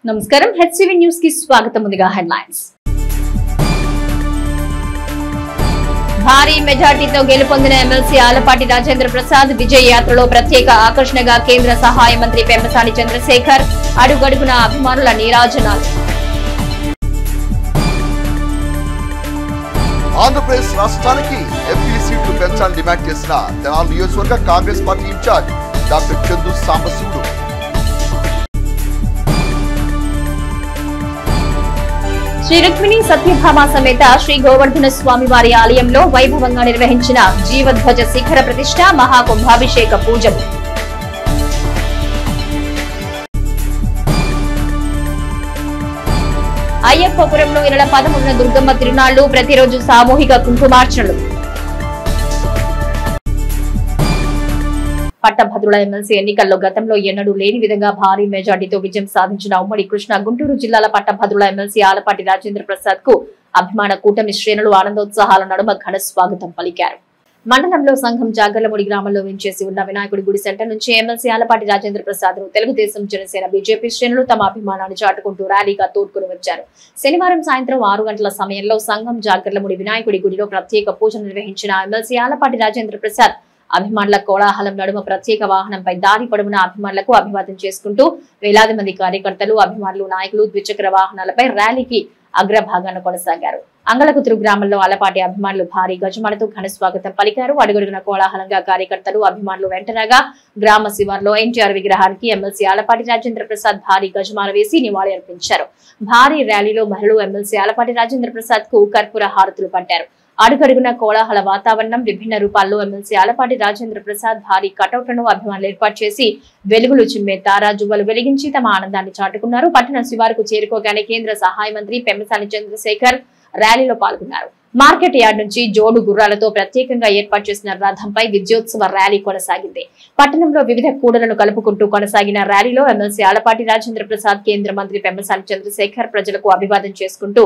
నమస్కారం HCV news కి స్వాగతం. ముందుగా హెడ్లైన్స్. భారీ మెజార్టీతో గెలుపొందిన ఎమ్మెల్సీ ఆలపాటి రాజేంద్ర ప్రసాద్ విజయ యాత్రలో ప్రత్యేక ఆకర్షణగా కేంద్ర సహాయ మంత్రి పెమ్మసాని చంద్రశేఖర్, అడుగడుగున అభిమానుల నీరాజనాలు. ఆంధ్రప్రదేశ్ రాష్ట్రానికి ఎంపీ సీట్లు పెంచాలని డిమాండ్ చేసిన తెనాలి నియోజకవర్గ Congress party in charge doctor Chandu Sambasivudu. Shri Rukmini Satyabhama సమేత శ్రీ గోవర్ధన స్వామి వారి ఆలయంలో వైభవంగా నిర్వహించిన జీవధ్వజ శిఖర ప్రతిష్ఠ, మహాకుంభాభిషేక పూజలు. అయ్యప్పపురంలో ఈ నెల 13న దుర్గమ్మ తిరునాళ్లు, ప్రతిరోజు సామూహిక కుంకుమార్చనలు. పట్టభద్రుల ఎమ్మెల్సీ ఎన్నికల్లో గతంలో ఎన్నడూ లేని విధంగా భారీ మెజార్టీతో విజయం సాధించిన ఉమ్మడి కృష్ణా, గుంటూరు జిల్లాల పట్టభద్రుల ఎమ్మెల్సీ ఆలపాటి రాజేంద్ర ప్రసాద్ కు అభిమాన కూటమి శ్రేణులు ఆనందోత్సాహాల నడుమ ఘన స్వాగతం పలికారు. మండలంలో సంఘం జాగర్లముడి గ్రామంలో వించేసి ఉన్న వినాయకుడి గుడి సెంటర్ నుంచి ఎమ్మెల్సీ ఆలపాటి రాజేంద్ర ప్రసాద్ ను తెలుగుదేశం, జనసేన, బీజేపీ శ్రేణులు తమ అభిమానాన్ని చాటుకుంటూ ర్యాలీగా తోడ్కొని వచ్చారు. శనివారం సాయంత్రం 6 గంటల సమయంలో సంఘం జాగర్లముడి వినాయకుడి గుడిలో ప్రత్యేక పూజ నిర్వహించిన ఎమ్మెల్సీ ఆలపాటి రాజేంద్ర ప్రసాద్ అభిమానుల కోలాహలం నడుమ ప్రత్యేక వాహనంపై దారి పొడవున అభిమానులకు అభివాదం చేసుకుంటూ వేలాది మంది కార్యకర్తలు, అభిమానులు, నాయకులు ద్విచక్ర వాహనాలపై ర్యాలీకి అగ్రభాగాన కొనసాగారు. అంగళకుతురు గ్రామంలో ఆలపాటి అభిమానులు భారీ గజమాలతో ఘన స్వాగతం పలికారు. అడుగడుగున కోలాహలంగా కార్యకర్తలు, అభిమానులు వెంటరాగా గ్రామ శివార్లో ఎన్టీఆర్ విగ్రహానికి ఎమ్మెల్సీ ఆలపాటి రాజేంద్ర ప్రసాద్ భారీ గజమాల వేసి నివాళి అర్పించారు. భారీ ర్యాలీలో మహిళలు ఎమ్మెల్సీ ఆలపాటి రాజేంద్ర ప్రసాద్ కు కర్పూర హారతులు పట్టారు. అడుగడుగున కోలాహల వాతావరణం, విభిన్న రూపాల్లో ఎమ్మెల్సీ ఆలపాటి రాజేంద్ర ప్రసాద్ భారీ కటౌట్లను అభిమానులు ఏర్పాటు చేసి వెలుగులు చిమ్మే తారాజువ్వలు వెలిగించి తమ ఆనందాన్ని చాటుకున్నారు. పట్టణ శివారుకు చేరుకోగానే కేంద్ర సహాయ మంత్రి పెమ్మసాని చంద్రశేఖర్ ర్యాలీలో పాల్గొన్నారు. మార్కెట్ యార్డ్ నుంచి జోడు గుర్రాలతో ప్రత్యేకంగా ఏర్పాటు చేసిన రథంపై విజయోత్సవ ర్యాలీ కొనసాగింది. పట్టణంలో వివిధ కూడలను కలుపుకుంటూ కొనసాగిన ర్యాలీలో ఎమ్మెల్సీ ఆలపాటి రాజేంద్ర ప్రసాద్, కేంద్ర మంత్రి పెమ్మసాని చంద్రశేఖర్ ప్రజలకు అభివాదం చేసుకుంటూ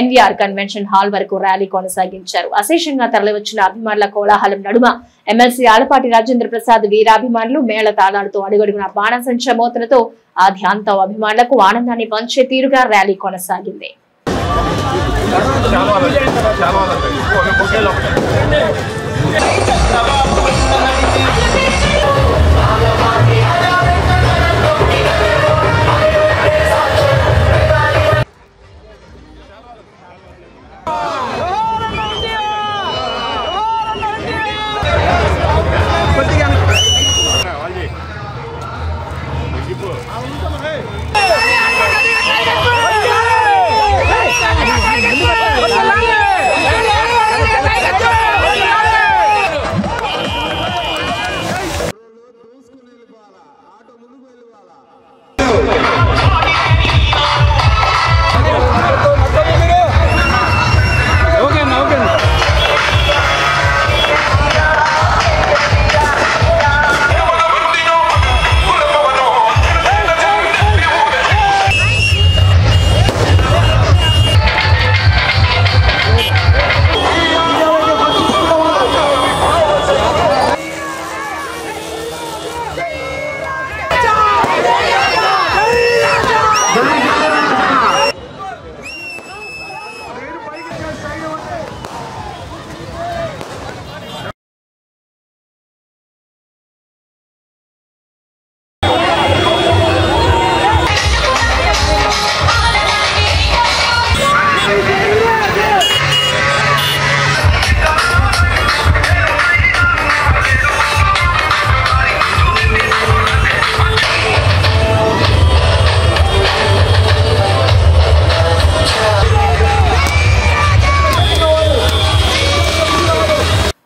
ఎన్వీఆర్ కన్వెన్షన్ హాల్ వరకు ర్యాలీ కొనసాగించారు. అశేషంగా తరలివచ్చిన అభిమానుల కోలాహలం నడుమ ఎమ్మెల్సీ ఆలపాటి రాజేంద్ర ప్రసాద్ వీరాభిమానులు మేళ తాళాలతో అడుగడుగున బాణసంచ మోతలతో ఆద్యాంతం అభిమానులకు ఆనందాన్ని పంచే తీరుగా ర్యాలీ కొనసాగింది.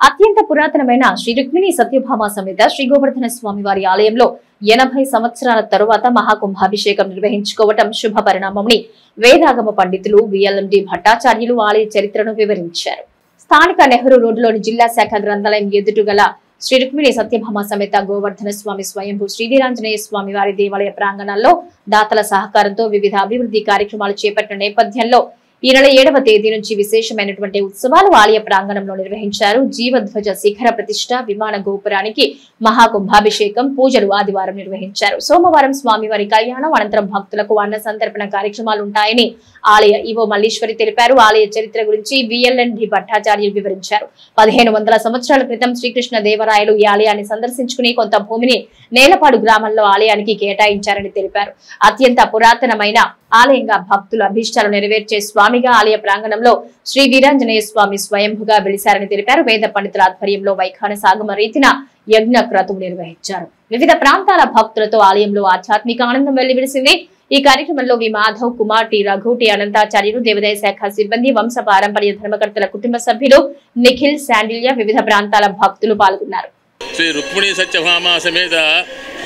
అత్యంత పురాతనమైన శ్రీ రుక్మిణి సత్యభామ సమేత శ్రీ గోవర్ధన స్వామి వారి ఆలయంలో 80 సంవత్సరాల తరువాత మహాకుంభాభిషేకం నిర్వహించుకోవటం శుభ పరిణామమని వేదాగమ పండితులు విఎల్ఎండి భట్టాచార్యులు ఆలయ చరిత్రను వివరించారు. స్థానిక నెహ్రూ రోడ్డులోని జిల్లా శాఖ గ్రంథాలయం ఎదుట గల శ్రీ రుక్మిణి సత్యభామ సమేత గోవర్ధన స్వామి స్వయంభూ శ్రీవీరాంజనేయ స్వామి వారి దేవాలయ ప్రాంగణాల్లో దాతల సహకారంతో వివిధ అభివృద్ధి కార్యక్రమాలు చేపట్టిన నేపథ్యంలో ఈ నెల 7వ తేదీ నుంచి విశేషమైనటువంటి ఉత్సవాలు ఆలయ ప్రాంగణంలో నిర్వహించారు. జీవధ్వజ శిఖర ప్రతిష్ఠ, విమాన గోపురానికి మహాకుంభాభిషేకం, పూజలు ఆదివారం నిర్వహించారు. సోమవారం స్వామివారి కళ్యాణం అనంతరం భక్తులకు అన్న సంతర్పణ కార్యక్రమాలు ఉంటాయని ఆలయ ఈవో మల్లీశ్వరి తెలిపారు. ఆలయ చరిత్ర గురించి VLND భట్టాచార్యులు వివరించారు. 1500 సంవత్సరాల క్రితం శ్రీకృష్ణ దేవరాయలు ఈ ఆలయాన్ని సందర్శించుకుని కొంత భూమిని నేలపాడు గ్రామంలో ఆలయానికి కేటాయించారని తెలిపారు. అత్యంత పురాతనమైన ఆలయంగా భక్తుల అభీష్టాలు నెరవేర్చే స్వామిగా ఆలయ ప్రాంగణంలో శ్రీ వీరాంజనేయ స్వామి స్వయంభుగా వెలిశారని తెలిపారు. వేద పండితుల ఆధ్వర్యంలో వైఖాన సాగమ రీతిన యజ్ఞ క్రతువు నిర్వహించారు. వివిధ ప్రాంతాల భక్తులతో ఆలయంలో ఆధ్యాత్మిక ఆనందం వెల్లివిరిసింది. ఈ కార్యక్రమంలో వి మాధవ్ కుమార్, టి రఘు, టి అనంతాచార్యులు, దేవాదాయ శాఖ సిబ్బంది, వంశ పారంపర్య ధర్మకర్తల కుటుంబ సభ్యులు, నిఖిల్, శాండిల్య, వివిధ ప్రాంతాల భక్తులు పాల్గొన్నారు. శ్రీ రుక్మిణీ సత్యభామ సమేత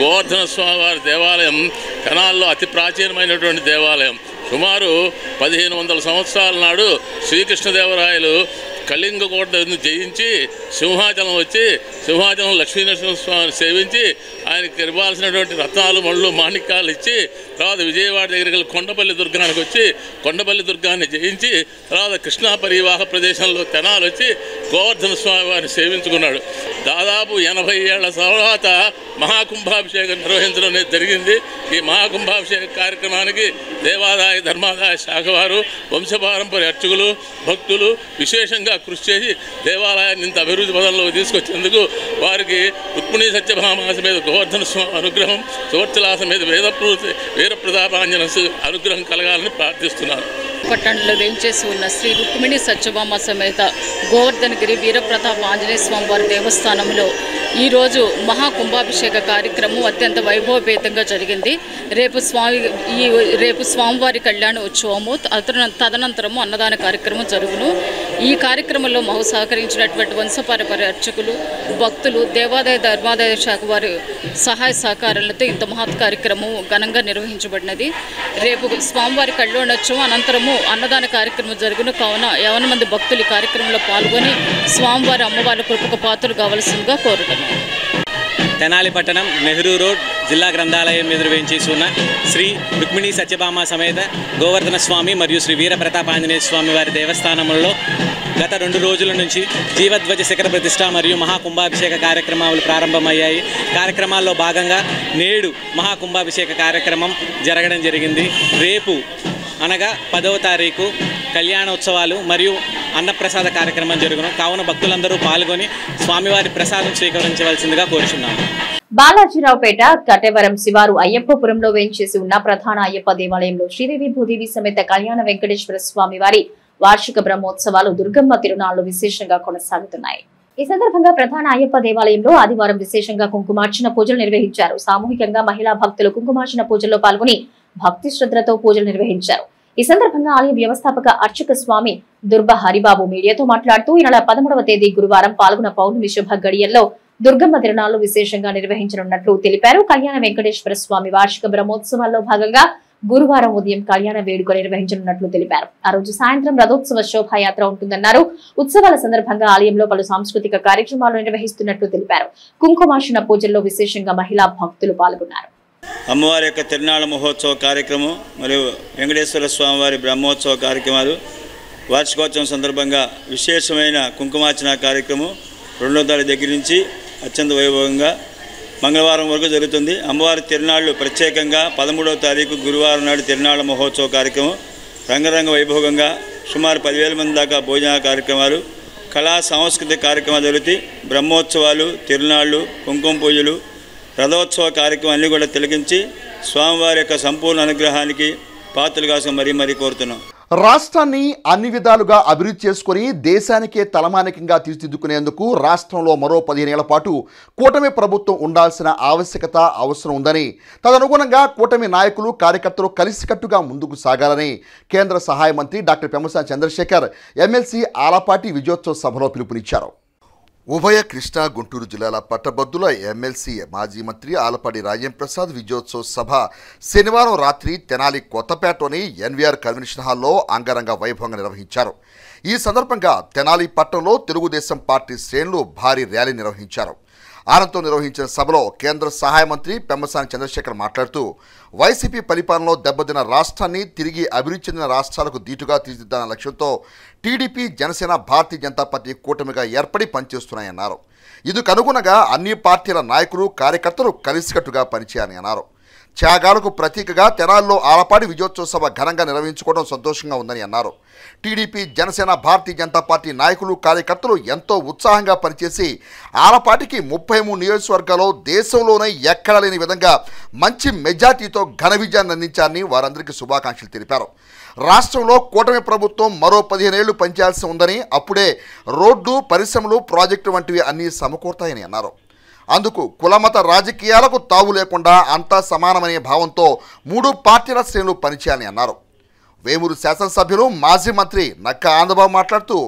గోవర్ధన స్వామివారి దేవాలయం తెనాల్లో అతి ప్రాచీనమైనటువంటి దేవాలయం. సుమారు 1500 సంవత్సరాల నాడు శ్రీకృష్ణదేవరాయలు కళింగ కోటను జయించి సింహాచలం వచ్చి సింహాచలం లక్ష్మీనరసింహస్వామిని సేవించి ఆయనకి ఇవ్వాల్సినటువంటి రత్నాలు, మళ్ళు, మాణిక్యాలు ఇచ్చి తర్వాత విజయవాడ దగ్గరికి కొండపల్లి దుర్గానికి వచ్చి కొండపల్లి దుర్గాన్ని జయించి తర్వాత కృష్ణా పరివాహ ప్రదేశంలో తెనాలు వచ్చి గోవర్ధన స్వామి వారిని సేవించుకున్నాడు. దాదాపు 80 ఏళ్ల తర్వాత మహాకుంభాభిషేకం నిర్వహించడం జరిగింది. ఈ మహాకుంభాభిషేక కార్యక్రమానికి దేవాదాయ ధర్మాదాయ శాఖ వారు, వంశపారంపర్య అర్చకులు, భక్తులు విశేషంగా కృషి చేసి దేవాలయాన్ని ఇంత అభివృద్ధి పదంలో తీసుకొచ్చేందుకు వారికి రుక్మిణీ సత్యభామ సమేత గోవర్ధన స్వామి అనుగ్రహం, సువర్చలా సమేత వీరప్రతాపాంజన అనుగ్రహం కలగాలని ప్రార్థిస్తున్నారు. పట్టణంలో వేంచేసి ఉన్న శ్రీ రుక్మిణి సత్యభామ సమేత గోవర్ధనగిరి వీరప్రతాప ఆంజనేయ స్వామి వారి దేవస్థానంలో ఈరోజు మహాకుంభాభిషేక కార్యక్రమం అత్యంత వైభవపేతంగా జరిగింది. రేపు స్వామివారి కళ్యాణ ఉత్సవము, తదనంతరము అన్నదాన కార్యక్రమం జరుగును. ఈ కార్యక్రమంలో మాకు సహకరించినటువంటి వంశపారంపర్య అర్చకులు, భక్తులు, దేవాదాయ ధర్మాదాయ శాఖ వారి సహాయ సహకారాలతో ఇంత మహత్ కార్యక్రమం ఘనంగా నిర్వహించబడినది. రేపు స్వామివారి కళ్యాణోత్సవం అనంతరము అన్నదాన కార్యక్రమం జరుగును. కావున 50 మంది భక్తులు ఈ కార్యక్రమంలో పాల్గొని స్వామివారి అమ్మవారి కృపకు పాత్రలు కావలసిందిగా కోరుతున్నాం. తెనాలి పట్టణం నెహ్రూ రోడ్ జిల్లా గ్రంథాలయం ఎదురు వేయించేసి ఉన్న శ్రీ రుక్మిణీ సత్యభామ సమేత గోవర్ధన స్వామి మరియు శ్రీ వీరప్రతాపాంజనేయ స్వామి వారి దేవస్థానంలో గత 2 రోజుల నుంచి జీవధ్వజ శిఖర ప్రతిష్ట మరియు మహాకుంభాభిషేక కార్యక్రమాలు ప్రారంభమయ్యాయి. కార్యక్రమాల్లో భాగంగా నేడు మహాకుంభాభిషేక కార్యక్రమం జరగడం జరిగింది. రేపు అనగా 10వ తారీఖు కళ్యాణోత్సవాలు మరియు అన్నప్రసాద కార్యక్రమం జరుగును. కావున భక్తులందరూ పాల్గొని స్వామివారి ప్రసాదం స్వీకరించవలసిందిగా కోరుచున్నాము. బాలాజీరావుపేట కటేవరం శివారు అయ్యప్పపురంలో వేంచేసి ఉన్న ప్రధాన అయ్యప్ప దేవాలయంలో శ్రీదేవి భూదేవి సమేత కళ్యాణ వెంకటేశ్వర స్వామి వారి వార్షిక బ్రహ్మోత్సవాలు దుర్గమ్మ తిరునాళ్లు విశేషంగా కొనసాగుతున్నాయి. ఈ సందర్భంగా ప్రధాన అయ్యప్ప దేవాలయంలో ఆదివారం విశేషంగా కుంకుమార్చన పూజలు నిర్వహించారు. సామూహికంగా మహిళా భక్తులు కుంకుమార్చన పూజల్లో పాల్గొని భక్తి శ్రద్ధలతో పూజలు నిర్వహించారు. ఈ సందర్భంగా ఆలయ వ్యవస్థాపక అర్చక స్వామి దుర్బ హరిబాబు మీడియాతో మాట్లాడుతూ ఈ నెల 13వ తేదీ గురువారం పాల్గొన పౌర్ణమి శుభ గడియల్లో దుర్గమ్మ తిరునాళ్లు విశేషంగా నిర్వహించనున్నట్లు తెలిపారు. కళ్యాణ వెంకటేశ్వర స్వామి వార్షిక బ్రహ్మోత్సవాల్లో భాగంగా గురువారం ఉదయం కళ్యాణ వేడుక నిర్వహించనున్నట్లు తెలిపారు. ఆ రోజు సాయంత్రం రథోత్సవ శోభాయాత్ర ఉంటుందన్నారు. ఉత్సవాల సందర్భంగా ఆలయంలో పలు సాంస్కృతిక కార్యక్రమాలు నిర్వహిస్తున్నట్లు తెలిపారు. కుంకుమార్చన పూజల్లో విశేషంగా మహిళా భక్తులు పాల్గొన్నారు. అమ్మవారి యొక్క తిరునాళ్ళ మహోత్సవ కార్యక్రమం మరియు వెంకటేశ్వర స్వామివారి బ్రహ్మోత్సవ కార్యక్రమాలు వార్షికోత్సవం సందర్భంగా విశేషమైన కుంకుమార్చన కార్యక్రమం 2వ తారీఖు దగ్గర నుంచి అత్యంత వైభవంగా మంగళవారం వరకు జరుగుతుంది. అమ్మవారి తిరునాళ్ళు ప్రత్యేకంగా 13వ తారీఖు గురువారం నాడు తిరునాళ్ళ మహోత్సవ కార్యక్రమం రంగరంగ వైభవంగా సుమారు 10,000 మంది దాకా భోజన కార్యక్రమాలు, కళా సాంస్కృతిక కార్యక్రమాలు జరుగుతాయి. బ్రహ్మోత్సవాలు, తిరునాళ్ళు, కుంకుమ పూజలు, రథోత్సవ కార్యక్రమం అన్నీ కూడా తిలకించి స్వామివారి యొక్క సంపూర్ణ అనుగ్రహానికి పాత్రలు కోసం మరీ కోరుతున్నాం. రాష్ట్రాన్ని అన్ని విధాలుగా అభివృద్ధి చేసుకుని దేశానికే తలమానికంగా తీర్చిదిద్దుకునేందుకు రాష్ట్రంలో మరో 15 ఏళ్ల పాటు కూటమి ప్రభుత్వం ఉండాల్సిన అవసరం ఉందని, తదనుగుణంగా కూటమి నాయకులు, కార్యకర్తలు కలిసికట్టుగా ముందుకు సాగాలని కేంద్ర సహాయ మంత్రి డాక్టర్ పెమ్మసాని చంద్రశేఖర్ ఎమ్మెల్సీ ఆలపాటి విజయోత్సవ సభలో పిలుపునిచ్చారు. ఉభయ కృష్ణా, గుంటూరు జిల్లాల పట్టభద్రుల ఎమ్మెల్సీ మాజీ మంత్రి ఆలపాటి రాజేంద్రప్రసాద్ విజయోత్సవ సభ శనివారం రాత్రి తెనాలి కొత్తపేటలోని ఎన్వీఆర్ కన్వెన్షన్ హాల్లో అంగరంగ వైభవంగా నిర్వహించారు. ఈ సందర్భంగా తెనాలి పట్టణంలో తెలుగుదేశం పార్టీ శ్రేణులు భారీ ర్యాలీ నిర్వహించారు. ఆనంతో నిర్వహించిన సభలో కేంద్ర సహాయ మంత్రి పెమ్మసాని చంద్రశేఖర్ మాట్లాడుతూ వైసీపీ పరిపాలనలో దెబ్బతిన్న రాష్ట్రాన్ని తిరిగి అభివృద్ధి చెందిన రాష్ట్రాలకు దీటుగా తీర్చిదిద్దన్న లక్ష్యంతో టీడీపీ, జనసేన, భారతీయ జనతా పార్టీ కూటమిగా ఏర్పడి పనిచేస్తున్నాయన్నారు. ఇందుకు అనుగుణంగా అన్ని పార్టీల నాయకులు, కార్యకర్తలు కలిసికట్టుగా పనిచేయాలని అన్నారు. త్యాగాలకు ప్రతీకగా తెనాలిలో ఆలపాటి విజయోత్సవ సభ ఘనంగా నిర్వహించుకోవడం సంతోషంగా ఉందని అన్నారు. టీడీపీ, జనసేన, భారతీయ జనతా పార్టీ నాయకులు, కార్యకర్తలు ఎంతో ఉత్సాహంగా పనిచేసి ఆలపాటికి 33 నియోజకవర్గాల్లో దేశంలోనే ఎక్కడా లేని విధంగా మంచి మెజార్టీతో ఘన విజయాన్ని అందించారని వారందరికీ శుభాకాంక్షలు తెలిపారు. రాష్ట్రంలో కూటమి ప్రభుత్వం మరో 15 ఏళ్లు పనిచేయాల్సి ఉందని, అప్పుడే రోడ్లు, పరిశ్రమలు, ప్రాజెక్టు వంటివి అన్నీ సమకూరుతాయని అన్నారు. అందుకు కులమత రాజకీయాలకు తావు లేకుండా అంతా సమానమనే భావంతో 3 పార్టీల శ్రేణులు పనిచేయాలని అన్నారు. వేమూరు శాసనసభ్యులు, మాజీ మంత్రి నక్క ఆనందబాబు మాట్లాడుతూ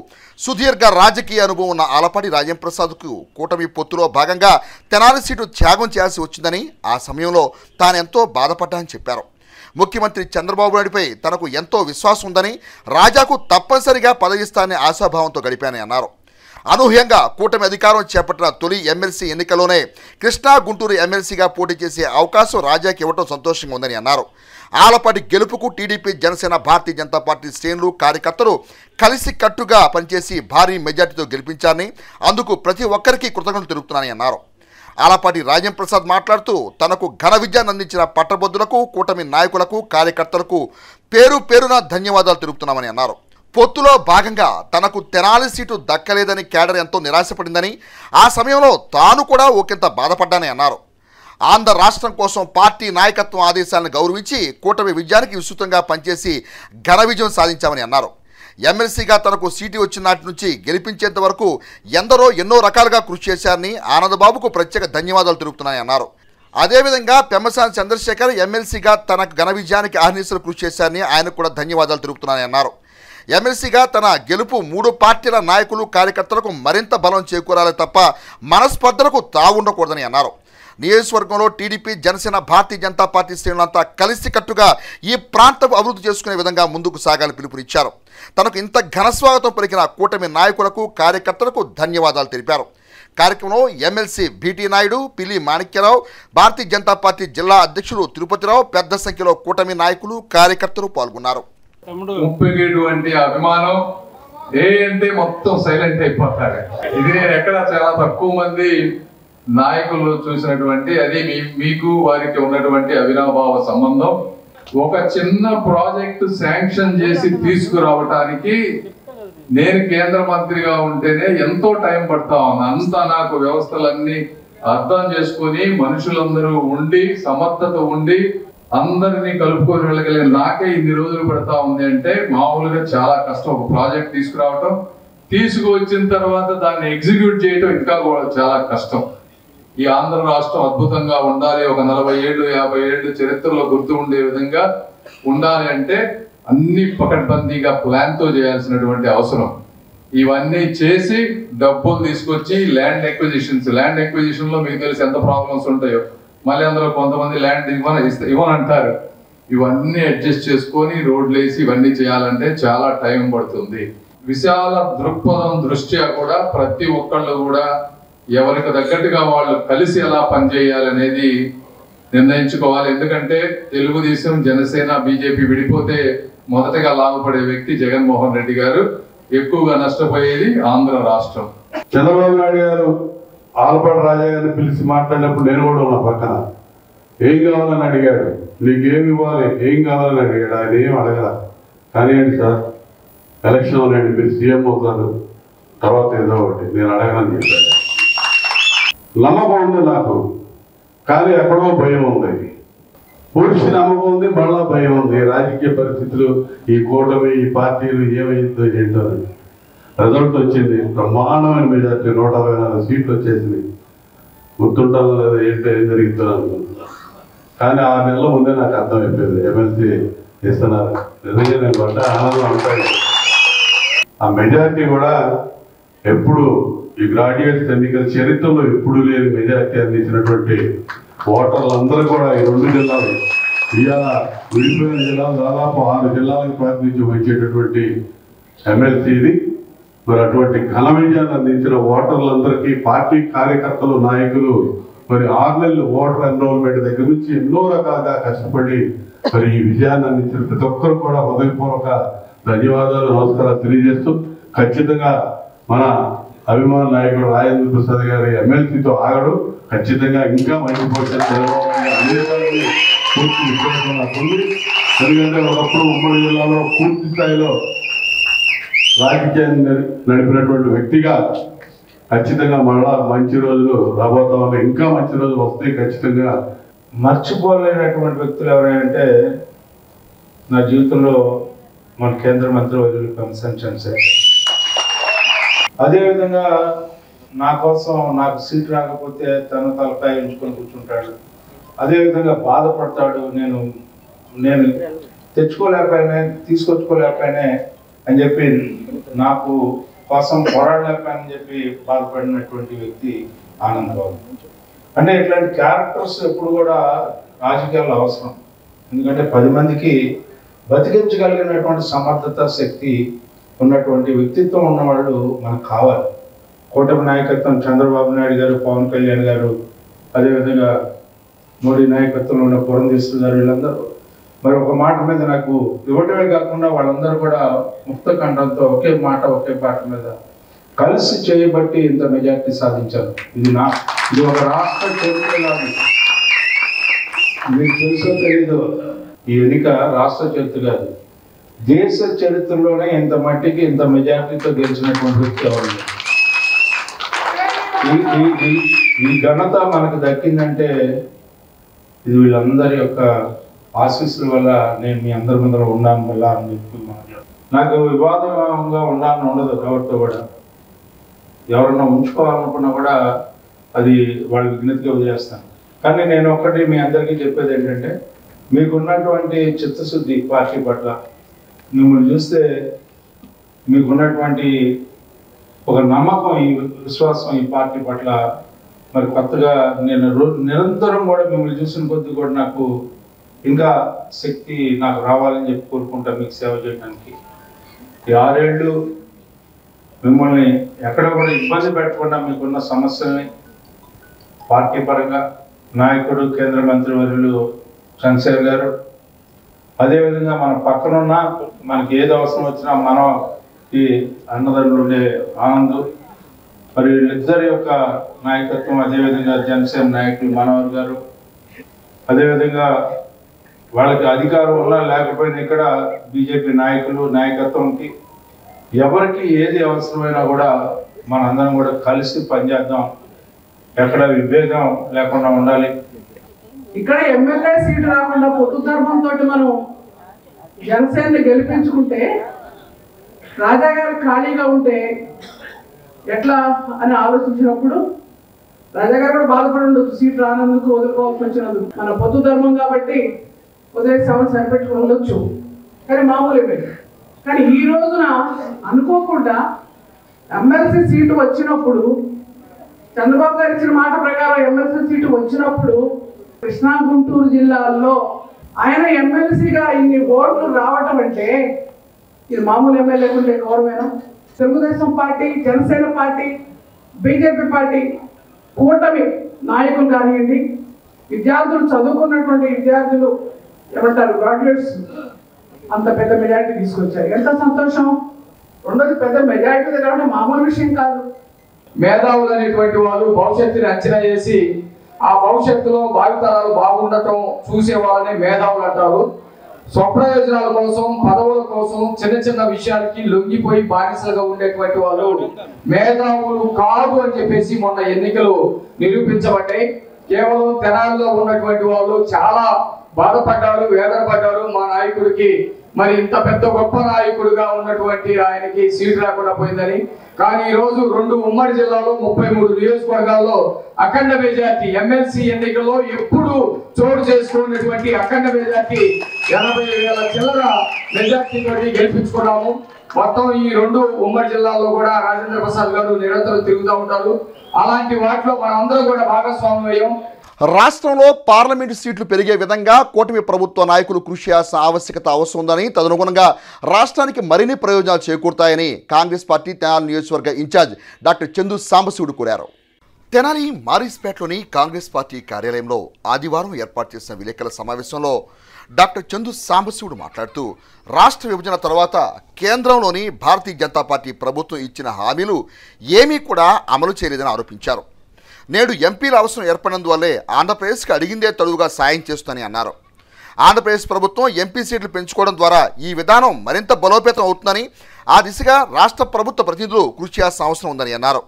సుదీర్ఘ రాజకీయ అనుభవం ఉన్న ఆలపాటి రాజేంద్రప్రసాద్కు కూటమి పొత్తులో భాగంగా తెనాలి సీటు త్యాగం చేయాల్సి వచ్చిందని, ఆ సమయంలో తానెంతో బాధపడ్డానని చెప్పారు. ముఖ్యమంత్రి చంద్రబాబు నాయుడుపై తనకు ఎంతో విశ్వాసం ఉందని, రాజాకు తప్పనిసరిగా పదవిస్తానని ఆశాభావంతో గడిపానని అన్నారు. అనూహ్యంగా కూటమి అధికారం చేపట్టిన తొలి ఎమ్మెల్సీ ఎన్నికలోనే కృష్ణా, గుంటూరు ఎమ్మెల్సీగా పోటీ చేసే అవకాశం రాజాకి ఇవ్వడం సంతోషంగా ఉందని అన్నారు. ఆలపాటి గెలుపుకు టీడీపీ, జనసేన, భారతీయ జనతా పార్టీ శ్రేణులు, కార్యకర్తలు కలిసి కట్టుగా పనిచేసి భారీ మెజార్టీతో గెలిపించారని, అందుకు ప్రతి ఒక్కరికి కృతజ్ఞతలు తెలుపుతున్నానని అన్నారు. ఆలపాటి రాజేంద్రప్రసాద్ మాట్లాడుతూ తనకు ఘన విజయాన్ని అందించిన పట్టభద్రులకు, కూటమి నాయకులకు, కార్యకర్తలకు పేరు పేరున ధన్యవాదాలు తెలుపుతున్నామని అన్నారు. పొత్తులో భాగంగా తనకు తెనాలి సీటు దక్కలేదని కేడర్ ఎంతో నిరాశపడిందని, ఆ సమయంలో తాను కూడా ఒకంత బాధపడ్డానని అన్నారు. ఆంధ్ర రాష్ట్రం కోసం పార్టీ నాయకత్వం ఆదేశాలను గౌరవించి కూటమి విజయానికి విస్తృతంగా పనిచేసి ఘన విజయం సాధించామని అన్నారు. ఎమ్మెల్సీగా తనకు సీటు వచ్చిన నాటి నుంచి గెలిపించేంత వరకు ఎందరో ఎన్నో రకాలుగా కృషి చేశారని, ఆనందబాబుకు ప్రత్యేక ధన్యవాదాలు తెలుపుతున్నాయని అన్నారు. అదేవిధంగా పెమ్మసాని చంద్రశేఖర్ ఎమ్మెల్సీగా తనకు ఘన విజయానికి ఆహ్నిసలు కృషి చేశారని, ఆయనకు కూడా ధన్యవాదాలు తెలుపుతున్నానని అన్నారు. ఎమ్మెల్సీగా తన గెలుపు 3 పార్టీల నాయకులు, కార్యకర్తలకు మరింత బలం చేకూరాలి తప్ప మనస్పర్ధలకు తావుండకూడదని అన్నారు. నియోజకవర్గంలో టీడీపీ, జనసేన, భారతీయ జనతా పార్టీ శ్రేణులంతా కలిసికట్టుగా ఈ ప్రాంతం అభివృద్ధి చేసుకునే విధంగా ముందుకు సాగాలని పిలుపునిచ్చారు. తనకు ఇంత ఘనస్వాగతం పలికిన కూటమి నాయకులకు, కార్యకర్తలకు ధన్యవాదాలు తెలిపారు. కార్యక్రమంలో ఎమ్మెల్సీ బీటీ నాయుడు, పిల్లి మాణిక్యరావు, భారతీయ జనతా పార్టీ జిల్లా అధ్యక్షుడు తిరుపతిరావు, పెద్ద సంఖ్యలో కూటమి నాయకులు, కార్యకర్తలు పాల్గొన్నారు. ముప్పేటువంటి అభిమానం అంటే మొత్తం సైలెంట్ అయిపోతారు. ఇది నేను ఎక్కడ చాలా తక్కువ మంది నాయకులు చూసినటువంటి, అది మీకు వారికి ఉన్నటువంటి అవినాభావ సంబంధం. ఒక చిన్న ప్రాజెక్టు శాంక్షన్ చేసి తీసుకురావటానికి నేను కేంద్ర మంత్రిగా ఉంటేనే ఎంతో టైం పడతా ఉంది. అంతా నాకు వ్యవస్థలన్నీ అర్థం చేసుకుని మనుషులందరూ ఉండి, సమర్థత ఉండి, అందరినీ కలుపుకొని వెళ్ళగలిగిన నాకే ఇన్ని రోజులు పడతా ఉంది అంటే మామూలుగా చాలా కష్టం. ఒక ప్రాజెక్ట్ తీసుకురావటం, తీసుకువచ్చిన తర్వాత దాన్ని ఎగ్జిక్యూట్ చేయటం ఇంకా కూడా చాలా కష్టం. ఈ ఆంధ్ర రాష్ట్రం అద్భుతంగా ఉండాలి, ఒక 40 ఏళ్ళు 50 ఏళ్ళు చరిత్రలో గుర్తు ఉండే విధంగా ఉండాలి అంటే అన్ని పకడ్బందీగా ప్లాన్తో చేయాల్సినటువంటి అవసరం. ఇవన్నీ చేసి డబ్బులు తీసుకొచ్చి ల్యాండ్ ఎక్విజిషన్ లో మీకు తెలిసి ఎంత ప్రాబ్లమ్స్ ఉంటాయో, మళ్ళీ అందులో కొంతమంది ల్యాండ్ ఇవ్వనంటారు. ఇవన్నీ అడ్జస్ట్ చేసుకొని రోడ్లు వేసి ఇవన్నీ చేయాలంటే చాలా టైం పడుతుంది. విశాల దృక్పథం దృష్ట్యా కూడా ప్రతి ఒక్కళ్ళు కూడా ఎవరికి తగ్గట్టుగా వాళ్ళు కలిసి ఎలా పనిచేయాలనేది నిర్ణయించుకోవాలి. ఎందుకంటే తెలుగుదేశం, జనసేన, బీజేపీ విడిపోతే మొదటగా లాభపడే వ్యక్తి జగన్మోహన్ రెడ్డి గారు, ఎక్కువగా నష్టపోయేది ఆంధ్ర రాష్ట్రం. చంద్రబాబు నాయుడు గారు ఆలపాటి రాజా గారిని పిలిచి మాట్లాడినప్పుడు నేను కూడా ఉన్నా పక్కన. ఏం కావాలని అడిగాడు, నీకేమి ఇవ్వాలి, ఏం కావాలని అడిగాడు. ఆయన ఏం అడగల. కానీ ఏంటి సార్, ఎలక్షన్ ఉన్నాయండి, మీరు సీఎం అవుతారు, తర్వాత ఏదో ఒకటి నేను అడగనని చెప్పాడు. నమ్మకం ఉంది నాకు, కానీ ఎక్కడో భయం ఉంది. పూర్తి నమ్మకం ఉంది, మళ్ళా భయం ఉంది. రాజకీయ పరిస్థితులు, ఈ కూటమి, ఈ పార్టీలు ఏమైందో ఏంటో అని. రిజల్ట్ వచ్చింది, బ్రహ్మాండమైన మెజార్టీ, 164 సీట్లు వచ్చేసింది. గుర్తుంటాను లేదా ఏంటో ఏం జరుగుతుందో అనుకుంటున్నాను. కానీ 6 నెలల ముందే నాకు అర్థమైపోయింది ఎమ్మెల్సీ ఇస్తున్నారు. నిజంగా నేను పడ్డ ఆనందం ఉంటాయి. ఆ మెజార్టీ కూడా ఎప్పుడు ఈ గ్రాడ్యుయేట్స్ ఎన్నికల చరిత్రలో ఎప్పుడు లేని మెజార్టీ అందించినటువంటి ఓటర్లందరూ కూడా ఈ 2 జిల్లాలు, ఇవాళ విడిపోయిన జిల్లాలు దాదాపు 6 జిల్లాలకు ప్రాతినిధ్యం వచ్చేటటువంటి ఎమ్మెల్సీ ఇది. మరి అటువంటి ఘన విజయాన్ని అందించిన ఓటర్లందరికీ పార్టీ కార్యకర్తలు నాయకులు మరి 6 నెలలు ఓటర్ ఎన్రోల్మెంట్ దగ్గర నుంచి ఎన్నో రకాలుగా కష్టపడి మరి ఈ విజయాన్ని అందించిన ప్రతి ఒక్కరు కూడా హృదయపూర్వక ధన్యవాదాలు నమస్కారాలు తెలియజేస్తూ ఖచ్చితంగా మన అభిమాన నాయకుడు రాజేంద్ర ప్రసాద్ గారి ఎమ్మెల్సీతో ఆగడు. ఖచ్చితంగా ఇంకా మంచి భవిష్యత్తు పూర్తి విశ్వాసం నాకుంది. ఎందుకంటే ఒకప్పుడు ఉమ్మడి జిల్లాలో పూర్తి స్థాయిలో రాజకీయాన్ని నడిపినటువంటి వ్యక్తిగా ఖచ్చితంగా మళ్ళా మంచి రోజులు రాబోతా ఉన్నాయి. ఇంకా మంచి రోజులు వస్తాయి. ఖచ్చితంగా మర్చిపోలేనటువంటి వ్యక్తులు ఎవరంటే నా జీవితంలో మన కేంద్ర మంత్రి వర్యులు పెంసన్ చంద్రశేఖర్. అదేవిధంగా నా కోసం నాకు సీట్ రాకపోతే తను తలకాయ ఉంచుకొని కూర్చుంటాడు. అదేవిధంగా బాధపడతాడు. నేను తెచ్చుకోలేకపోయినా తీసుకొచ్చుకోలేకపోయినా అని చెప్పి నాకు కోసం పోరాడలేకపోయానని చెప్పి బాధపడినటువంటి వ్యక్తి ఆనంద్ బాబు. అంటే ఇట్లాంటి క్యారెక్టర్స్ ఎప్పుడు కూడా రాజకీయాల్లో అవసరం. ఎందుకంటే 10 మందికి బతికించగలిగినటువంటి సమర్థత శక్తి ఉన్నటువంటి వ్యక్తిత్వం ఉన్నవాళ్ళు మనకు కావాలి. కూటమి నాయకత్వం చంద్రబాబు నాయుడు గారు, పవన్ కళ్యాణ్ గారు, అదేవిధంగా మోడీ నాయకత్వంలో ఉన్న పురంధేశ్వరి గారు, వీళ్ళందరూ మరి ఒక మాట మీద నాకు ఇవ్వటమే కాకుండా వాళ్ళందరూ కూడా ముక్త కంఠంతో ఒకే మాట ఒకే పాట మీద కలిసి చేయబట్టి ఇంత మెజార్టీ సాధించారు. ఇది ఒక రాష్ట్ర చరిత్ర కాదు. మీకు తెలుసో తెలీదు, ఈ ఎన్నిక రాష్ట్ర చరిత్ర కాదు, దేశ చరిత్రలోనే ఇంత మట్టికి ఇంత మెజార్టీతో గెలిచినటువంటి వ్యక్తి ఎవరు. ఈ ఘనత మనకు దక్కిందంటే ఇది వీళ్ళందరి యొక్క ఆశీస్సుల వల్ల. నేను మీ అందరి ముందర ఉన్నాను వల్ల అని చెప్పి నాకు వివాదంగా ఉండాలని ఉండదు. ఎవరితో కూడా ఎవరన్నా ఉంచుకోవాలనుకున్నా కూడా అది వాళ్ళ విజ్ఞతగా వదిలేస్తాను. కానీ నేను ఒక్కటి మీ అందరికీ చెప్పేది ఏంటంటే, మీకున్నటువంటి చిత్తశుద్ధి పార్టీ పట్ల, మిమ్మల్ని చూస్తే మీకున్నటువంటి ఒక నమ్మకం, ఈ విశ్వాసం ఈ పార్టీ పట్ల మరి కొత్తగా నేను నిరంతరం కూడా మిమ్మల్ని చూసిన కొద్దీ కూడా నాకు ఇంకా శక్తి నాకు రావాలని చెప్పి కోరుకుంటా మీకు సేవ చేయడానికి. ఈ 6 ఏళ్ళు మిమ్మల్ని ఎక్కడ కూడా ఇబ్బంది పెట్టకుండా మీకున్న సమస్యల్ని పార్టీ పరంగా నాయకుడు కేంద్ర మంత్రి వర్యులు చంద్రశేఖర్ గారు, అదేవిధంగా మన పక్కనున్న మనకి ఏది అవసరం వచ్చినా మనం ఈ అన్నదమ్ములు ఉండే ఆనంద్, మరి వీళ్ళిద్దరి యొక్క నాయకత్వం, అదేవిధంగా జనసేన నాయకులు మనోహర్ గారు, అదేవిధంగా వాళ్ళకి అధికారం ఉన్నా లేకపోయినా ఇక్కడ బీజేపీ నాయకులు నాయకత్వంకి ఎవరికి ఏది అవసరమైనా కూడా మనందరం కూడా కలిసి పనిచేద్దాం. ఎక్కడ విభేదం లేకుండా ఉండాలి. ఇక్కడ ఎమ్మెల్యే సీటు రాకుండా పొత్తు ధర్మంతో మనం జనసేనని గెలిపించుకుంటే, రాజా గారు ఖాళీగా ఉంటే ఎట్లా అని ఆలోచించినప్పుడు రాజా గారు కూడా బాధపడి ఉండొచ్చు, సీటు రానందుకు వదులుకోవాల్సి వచ్చినందుకు. మన పొత్తు ధర్మం కాబట్టి వదిలేసి సమస్య సరిపెట్టుకుని ఉండొచ్చు, కానీ మామూలు. కానీ ఈ రోజున అనుకోకుండా ఎమ్మెల్సీ సీటు వచ్చినప్పుడు, చంద్రబాబు గారు ఇచ్చిన మాట ప్రకారం ఎమ్మెల్సీ సీటు వచ్చినప్పుడు కృష్ణా గుంటూరు జిల్లాల్లో ఆయన ఎమ్మెల్సీగా ఇన్ని ఓట్లు రావటం అంటే ఇది మామూలు ఎమ్మెల్యేలు ఉండే గౌరవమేనా? Telugu Desam party, Janasena party, BJP party కూటమి నాయకులు కానివ్వండి, విద్యార్థులు, చదువుకున్నటువంటి విద్యార్థులు ఏమంటారు గ్రాడ్యుయేట్స్ అంత పెద్ద మెజారిటీ తీసుకొచ్చారు. ఎంత సంతోషం. రెండోది పెద్ద మెజారిటీ దగ్గర మామూలు విషయం కాదు. మేధావులు అనేటువంటి వాళ్ళు భవిష్యత్తుని అంచనా చేసి ఆ భవిష్యత్తులో భావితరాలు బాగుండటం చూసే వాళ్ళని మేధావులు అంటారు. స్వప్రయోజనాల కోసం, పదవుల కోసం చిన్న చిన్న విషయాలకి లొంగిపోయి బానిసలుగా ఉండేటువంటి వాళ్ళు మేధావులు కాదు అని చెప్పేసి మొన్న ఎన్నికలు నిరూపించబడ్డాయి. కేవలం తెనాలిలో ఉన్నటువంటి వాళ్ళు చాలా బాధపడ్డారు, వేదన పడ్డారు. మా నాయకుడికి మరి ఇంత పెద్ద గొప్ప నాయకుడిగా ఉన్నటువంటి ఆయనకి సీటు రాకుండా పోయిందని. కానీ ఈ రోజు 2 ఉమ్మడి జిల్లాలో 33 నియోజకవర్గాల్లో అఖండ మెజార్టీ, ఎమ్మెల్సీ ఎన్నికల్లో ఎప్పుడు చోటు చేసుకున్నటువంటి అఖండ మెజార్టీ 80,000 చిల్లర మెజార్టీ తోటి గెలిపించుకున్నాము. మొత్తం ఈ 2 ఉమ్మడి జిల్లాల్లో కూడా రాజేంద్ర ప్రసాద్ గారు నిరంతరం తిరుగుతూ ఉంటారు. అలాంటి వాటిలో మనం అందరం కూడా భాగస్వామ్యం. రాష్ట్రంలో పార్లమెంటు సీట్లు పెరిగే విధంగా కూటమి ప్రభుత్వ నాయకులు కృషి చేయాల్సిన ఆవశ్యకత అవసరం ఉందని, తదనుగుణంగా రాష్ట్రానికి మరిన్ని ప్రయోజనాలు చేకూరుతాయని కాంగ్రెస్ పార్టీ తెనాలి నియోజకవర్గ ఇన్ఛార్జ్ డాక్టర్ చందు సాంబశివుడు కోరారు. తెనాలి మారిస్పేటలోని కాంగ్రెస్ పార్టీ కార్యాలయంలో ఆదివారం ఏర్పాటు చేసిన విలేకరుల సమావేశంలో డాక్టర్ చందు సాంబశివుడు మాట్లాడుతూ, రాష్ట్ర విభజన తర్వాత కేంద్రంలోని భారతీయ జనతా పార్టీ ప్రభుత్వం ఇచ్చిన హామీలు ఏమీ కూడా అమలు చేయలేదని ఆరోపించారు. నేడు ఎంపీల అవసరం ఏర్పడినందువల్లే ఆంధ్రప్రదేశ్కి అడిగిందే తడువుగా సాయం చేస్తుందని అన్నారు. ఆంధ్రప్రదేశ్ ప్రభుత్వం ఎంపీ సీట్లు పెంచుకోవడం ద్వారా ఈ విధానం మరింత బలోపేతం అవుతుందని, ఆ దిశగా రాష్ట్ర ప్రభుత్వ ప్రతినిధులు కృషి చేయాల్సిన అవసరం ఉందని అన్నారు.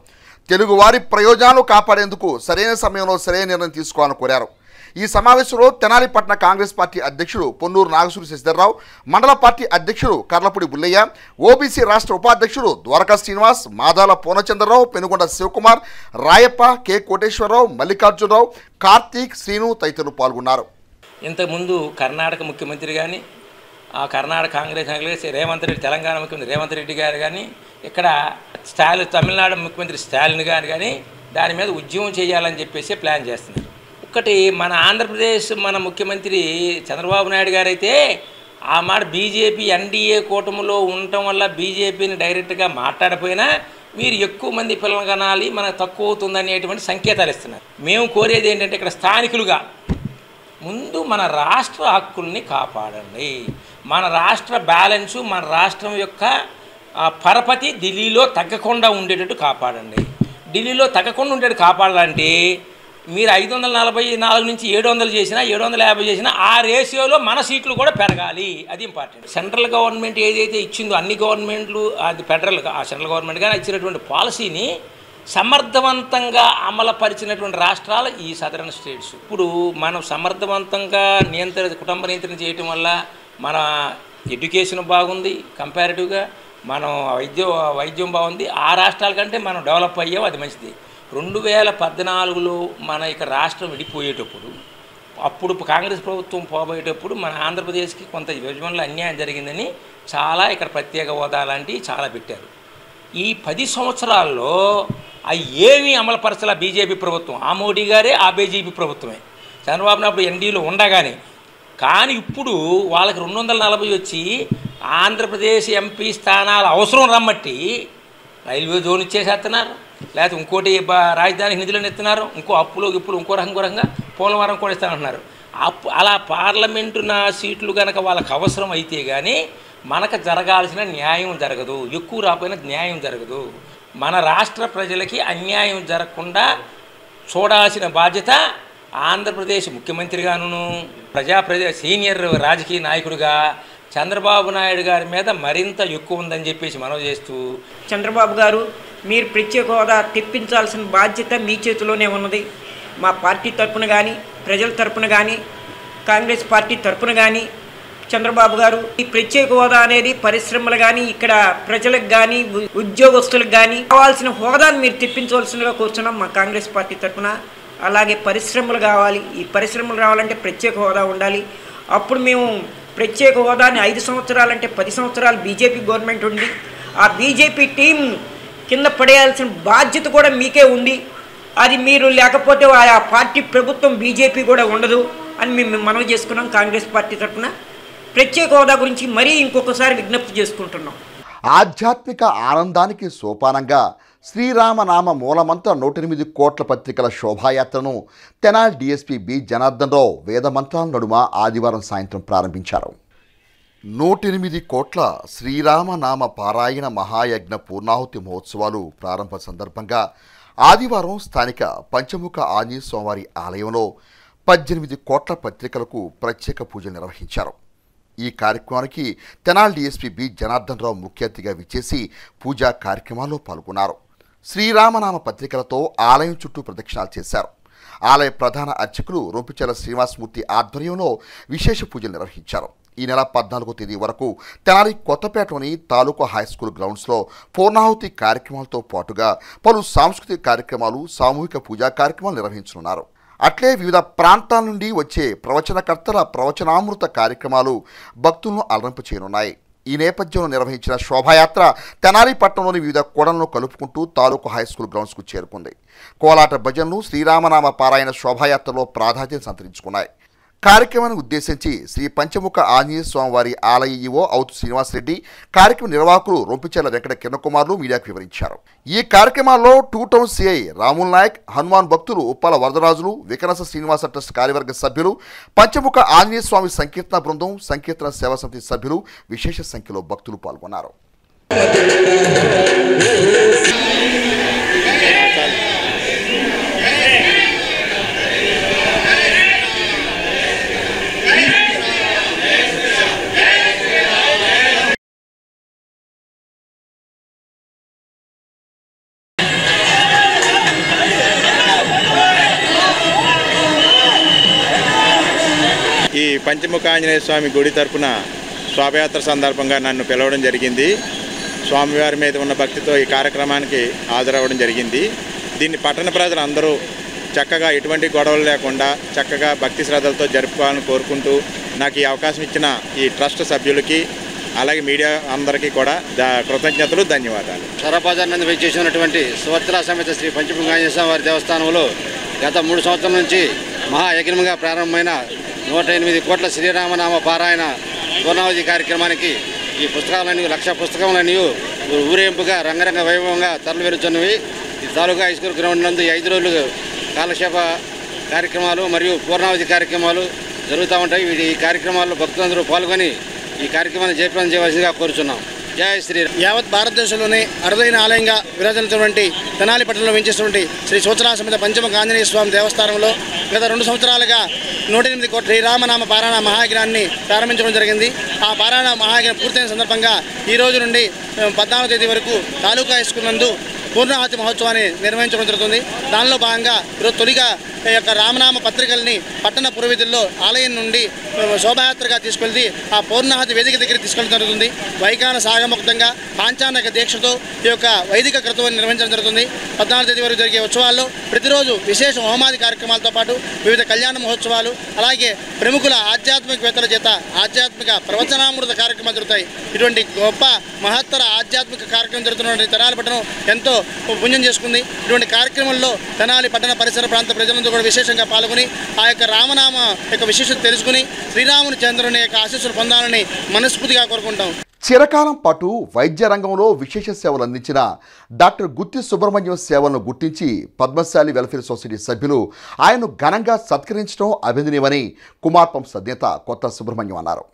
తెలుగువారి ప్రయోజనాలు కాపాడేందుకు సరైన సమయంలో సరైన నిర్ణయం తీసుకోవాలని కోరారు. ఈ సమావేశంలో తెనాలి పట్టణ కాంగ్రెస్ పార్టీ అధ్యక్షుడు పొన్నూరు నాగసూరి శశిధర్రావు, మండల పార్టీ అధ్యక్షుడు కర్లపూడి బుల్లయ్య, ఓబీసీ రాష్ట్ర ఉపాధ్యక్షుడు ద్వారకా శ్రీనివాస్, మాదాల పూర్ణచంద్రరావు, పెనుగొండ శివకుమార్, రాయప్ప, కె కోటేశ్వరరావు, మల్లికార్జునరావు, కార్తీక్, శ్రీను తదితరులు పాల్గొన్నారు. ఇంతకుముందు కర్ణాటక ముఖ్యమంత్రి కానీ, ఆ కర్ణాటక కాంగ్రెస్ నాయకులు రేవంత్ రెడ్డి, తెలంగాణ ముఖ్యమంత్రి రేవంత్ రెడ్డి గారు కానీ, ఇక్కడ తమిళనాడు ముఖ్యమంత్రి స్టాలిన్ గారు కానీ దాని మీద ఉద్యమం చేయాలని చెప్పేసి ప్లాన్ చేస్తున్నారు. ఒకటి మన ఆంధ్రప్రదేశ్ మన ముఖ్యమంత్రి చంద్రబాబు నాయుడు గారు అయితే ఆ మాట బీజేపీ ఎన్డీఏ కూటమిలో ఉండటం వల్ల బీజేపీని డైరెక్ట్గా మాట్లాడపోయినా మీరు ఎక్కువ మంది పిల్లలు కనాలి, మనకు తక్కువ అవుతుందనేటువంటి సంకేతాలు ఇస్తున్నారు. మేము కోరేది ఏంటంటే ఇక్కడ స్థానికులుగా ముందు మన రాష్ట్ర హక్కుల్ని కాపాడండి. మన రాష్ట్ర బ్యాలెన్సు, మన రాష్ట్రం యొక్క పరపతి ఢిల్లీలో తగ్గకుండా ఉండేటట్టు కాపాడండి. ఢిల్లీలో తగ్గకుండా ఉండేటట్టు కాపాడాలంటే మీరు 544 నుంచి 700 చేసినా 750 చేసినా ఆ రేషియోలో మన సీట్లు కూడా పెరగాలి. అది ఇంపార్టెంట్. సెంట్రల్ గవర్నమెంట్ ఏదైతే ఇచ్చిందో అన్ని గవర్నమెంట్లు, అది ఫెడరల్ ఆ సెంట్రల్ గవర్నమెంట్ కానీ ఇచ్చినటువంటి పాలసీని సమర్థవంతంగా అమలుపరిచినటువంటి రాష్ట్రాలు ఈ సదరన్ స్టేట్స్. ఇప్పుడు మనం సమర్థవంతంగా కుటుంబ నియంత్రణ చేయటం వల్ల మన ఎడ్యుకేషన్ బాగుంది, కంపారిటివ్గా మనం వైద్యం బాగుంది. ఆ రాష్ట్రాల కంటే మనం డెవలప్ అయ్యాం, అది మంచిది. 2014లో మన ఇక రాష్ట్రం విడిపోయేటప్పుడు, అప్పుడు కాంగ్రెస్ ప్రభుత్వం పోబోయేటప్పుడు మన ఆంధ్రప్రదేశ్కి కొంత విభజనలో అన్యాయం జరిగిందని చాలా ఇక్కడ ప్రత్యేక హోదా లాంటివి చాలా పెట్టారు. ఈ 10 సంవత్సరాల్లో అవి ఏమీ అమలుపరచాల బీజేపీ ప్రభుత్వం. ఆ మోడీ గారే ఆ బీజేపీ ప్రభుత్వమే. చంద్రబాబు నాయుడు ఎన్డీలో ఉండగానే. కానీ ఇప్పుడు వాళ్ళకి 240 వచ్చి ఆంధ్రప్రదేశ్ ఎంపీ స్థానాల అవసరం రమ్మట్టి రైల్వే జోన్ ఇచ్చేసేస్తున్నారు, లేకపోతే ఇంకోటి రాజధానికి నిధులను ఇస్తున్నారు, ఇంకో అప్పులో ఇప్పుడు ఇంకో రకంగా పోలవరం కూడా ఇస్తానంటున్నారు. అలా పార్లమెంటు సీట్లు కనుక వాళ్ళకి అవసరం అయితే కానీ మనకు జరగాల్సిన న్యాయం జరగదు, ఎక్కువ రాకపోయినా న్యాయం జరగదు. మన రాష్ట్ర ప్రజలకి అన్యాయం జరగకుండా చూడాల్సిన బాధ్యత ఆంధ్రప్రదేశ్ ముఖ్యమంత్రిగాను, సీనియర్ రాజకీయ నాయకుడిగా చంద్రబాబు నాయుడు గారి మీద మరింత ఎక్కువ ఉందని చెప్పేసి మనం చేస్తూ, చంద్రబాబు గారు మీరు ప్రత్యేక హోదా తెప్పించాల్సిన బాధ్యత మీ చేతిలోనే ఉన్నది. మా పార్టీ తరపున కానీ, ప్రజల తరపున కానీ, కాంగ్రెస్ పార్టీ తరపున కానీ చంద్రబాబు గారు ఈ ప్రత్యేక హోదా అనేది పరిశ్రమలు కానీ, ఇక్కడ ప్రజలకు కానీ, ఉద్యోగస్తులకు కానీ కావాల్సిన హోదాను మీరు తెప్పించవలసిందిగా కూర్చున్నాం మా కాంగ్రెస్ పార్టీ తరపున. అలాగే పరిశ్రమలు కావాలి. ఈ పరిశ్రమలు రావాలంటే ప్రత్యేక హోదా ఉండాలి. అప్పుడు మేము ప్రత్యేక హోదాని 5 సంవత్సరాలంటే 10 సంవత్సరాలు బీజేపీ గవర్నమెంట్ ఉంది. ఆ బీజేపీ టీం కింద పడేయాల్సిన బాధ్యత కూడా మీకే ఉంది. అది మీరు లేకపోతే ఆ పార్టీ ప్రభుత్వం బీజేపీ కూడా ఉండదు అని మేము మనవి చేసుకున్నాం. కాంగ్రెస్ పార్టీ తరఫున ప్రత్యేక హోదా గురించి మరీ ఇంకొకసారి విజ్ఞప్తి చేసుకుంటున్నాం. ఆధ్యాత్మిక ఆనందానికి సోపానంగా శ్రీరామనామ మూలమంత్ర 108 కోట్ల పత్రికల శోభాయాత్రను తెనాలి డీఎస్పీ బి జనార్దన్ రావు వేదమంత్రాల నడుమ ఆదివారం సాయంత్రం ప్రారంభించారు. 108 కోట్ల శ్రీరామనామ పారాయణ మహాయజ్ఞ పూర్ణాహుతి మహోత్సవాలు ప్రారంభ సందర్భంగా ఆదివారం స్థానిక పంచముఖ ఆంజనేయ స్వామివారి ఆలయంలో 18 కోట్ల పత్రికలకు ప్రత్యేక పూజలు నిర్వహించారు. ఈ కార్యక్రమానికి తెనాలి డీఎస్పీ బి జనార్దన్ రావు ముఖ్య అతిథిగా విచ్చేసి పూజా కార్యక్రమాల్లో పాల్గొన్నారు. శ్రీరామనామ పత్రికలతో ఆలయం చుట్టూ ప్రదక్షిణాలు చేశారు. ఆలయ ప్రధాన అర్చకులు రొంపిచెల శ్రీనివాసమూర్తి ఆధ్వర్యంలో విశేష పూజలు నిర్వహించారు. ఈ నెల 14వ తేదీ వరకు తెనాలి కొత్తపేటలోని తాలూకా హైస్కూల్ గ్రౌండ్స్లో పూర్ణాహుతి కార్యక్రమాలతో పాటుగా పలు సాంస్కృతిక కార్యక్రమాలు, సామూహిక పూజా కార్యక్రమాలు నిర్వహించనున్నారు. అట్లే వివిధ ప్రాంతాల నుండి వచ్చే ప్రవచనకర్తల ప్రవచనామృత కార్యక్రమాలు భక్తులను అలరింప చేయనున్నాయి. ఈ నేపథ్యంలో నిర్వహించిన శోభాయాత్ర తెనాలి పట్టణంలోని వివిధ కూడలను కలుపుకుంటూ తాలూకు హైస్కూల్ గ్రౌండ్స్కు చేరుకుంది. కోలాట భజనలు, శ్రీరామనామ పారాయణ శోభాయాత్రలో ప్రాధాన్యత సంతరించుకున్నాయి. కార్యక్రమాన్ని ఉద్దేశించి శ్రీ పంచముఖ ఆంజనేయ స్వామివారి ఆలయ ఈవో అవుతు శ్రీనివాసరెడ్డి, కార్యక్రమ నిర్వాహకులు రొంపిచెర్ల వెంకట కిరణకుమార్లు మీడియాకు వివరించారు. ఈ కార్యక్రమాల్లో 2 టౌన్ సిఐ రాముల్ నాయక్, హనుమాన్ భక్తులు ఉప్పాల వరదరాజులు, వికనస శ్రీనివాస ట్రస్ట్ కార్యవర్గ సభ్యులు, పంచముఖ ఆంజనేయ స్వామి సంకీర్తన బృందం, సంకీర్తన సేవా సమితి సభ్యులు విశేష సంఖ్యలో భక్తులు పాల్గొన్నారు. ఈ పంచముఖ ఆంజనేయ స్వామి గుడి తరపున శోభయాత్ర సందర్భంగా నన్ను పిలవడం జరిగింది. స్వామివారి మీద ఉన్న భక్తితో ఈ కార్యక్రమానికి హాజరవ్వడం జరిగింది. దీన్ని పట్టణ ప్రజలు అందరూ చక్కగా ఎటువంటి గొడవలు లేకుండా చక్కగా భక్తి శ్రద్ధలతో జరుపుకోవాలని కోరుకుంటూ నాకు ఈ అవకాశం ఇచ్చిన ఈ ట్రస్ట్ సభ్యులకి అలాగే మీడియా అందరికీ కూడా కృతజ్ఞతలు, ధన్యవాదాలు. షరాబాజార్ నందు వేచేసినటువంటి సువర్చల సమేత శ్రీ పంచముఖ ఆంజనేయ స్వామి వారి దేవస్థానంలో గత 3 సంవత్సరాల నుంచి మహాయజ్ఞంగా ప్రారంభమైన 108 కోట్ల శ్రీరామనామ పారాయణ పూర్ణావధి కార్యక్రమానికి ఈ పుస్తకాలన్నీ 1,00,000 పుస్తకములన్నీ ఊరేంపుగా రంగరంగ వైభవంగా తరలివెరుచున్నవి. ఈ తాలూకా హైస్కూల్ గ్రౌండ్ నందు 5 రోజులు కాలక్షేప కార్యక్రమాలు మరియు పూర్ణావధి కార్యక్రమాలు జరుగుతూ ఉంటాయి. ఈ కార్యక్రమాల్లో భక్తులందరూ పాల్గొని ఈ కార్యక్రమాన్ని జయప్రదం చేయవలసిందిగా కోరుచున్నాం. జై శ్రీరామ్. యావత్ భారతదేశంలోనే అరుదైన ఆలయంగా విరాజిల్లుతున్నటువంటి తెనాలి పట్టణంలో వెంచేసినటువంటి శ్రీ సూచనా సమేత పంచముఖ ఆంజనేయ స్వామి దేవస్థానంలో గత 2 సంవత్సరాలుగా 108 కోట్ల శ్రీరామనామ పారాయణ మహాయజ్ఞాన్ని ప్రారంభించడం జరిగింది. ఆ పారాయణ మహాయజ్ఞం పూర్తయిన సందర్భంగా ఈ రోజు నుండి 14వ తేదీ వరకు తాలూకా హైస్కూల్ నందు పూర్ణాహుతి మహోత్సవాన్ని నిర్వహించడం జరుగుతుంది. దానిలో భాగంగా ఈరోజు తొలిగా ఈ యొక్క రామనామ పత్రికల్ని పట్టణ పురవీధుల్లో ఆలయం నుండి శోభాయాత్రగా తీసుకెళ్లి ఆ పూర్ణాహుతి వేదిక దగ్గర తీసుకెళ్ళడం జరుగుతుంది. వైఖాన సాగముక్తంగా పాంచానక దీక్షతో ఈ యొక్క వైదిక క్రతువుని నిర్వహించడం జరుగుతుంది. 14వ తేదీ వరకు జరిగే ఉత్సవాల్లో ప్రతిరోజు విశేష హోమాది కార్యక్రమాలతో పాటు వివిధ కళ్యాణ మహోత్సవాలు, అలాగే ప్రముఖుల ఆధ్యాత్మికవేత్తల చేత ఆధ్యాత్మిక ప్రవచనామృత కార్యక్రమాలు జరుగుతాయి. ఇటువంటి గొప్ప మహత్తర ఆధ్యాత్మిక కార్యక్రమం జరుగుతున్నటువంటి తెనాలి పట్టణం ఎంతో పుణ్యం చేసుకుంది. ఇటువంటి కార్యక్రమంలో తెనాలి పట్టణ పరిసర ప్రాంత ప్రజలందరూ కూడా విశేషంగా పాల్గొని ఆ యొక్క రామనామ యొక్క విశేషత తెలుసుకుని శ్రీరాముని చంద్రుని యొక్క ఆశీస్సులు పొందాలని మనస్ఫూర్తిగా కోరుకుంటాం. చిరకాలం పాటు వైద్య రంగంలో విశేష సేవలు అందించిన డాక్టర్ గుత్తి సుబ్రహ్మణ్యం సేవలను గుర్తించి పద్మశాలి వెల్ఫేర్ సొసైటీ సభ్యులు ఆయన్ను ఘనంగా సత్కరించడం అభినందనీయమని కుమార్ పంప్స్ అధినేత కొత్త సుబ్రహ్మణ్యం అన్నారు.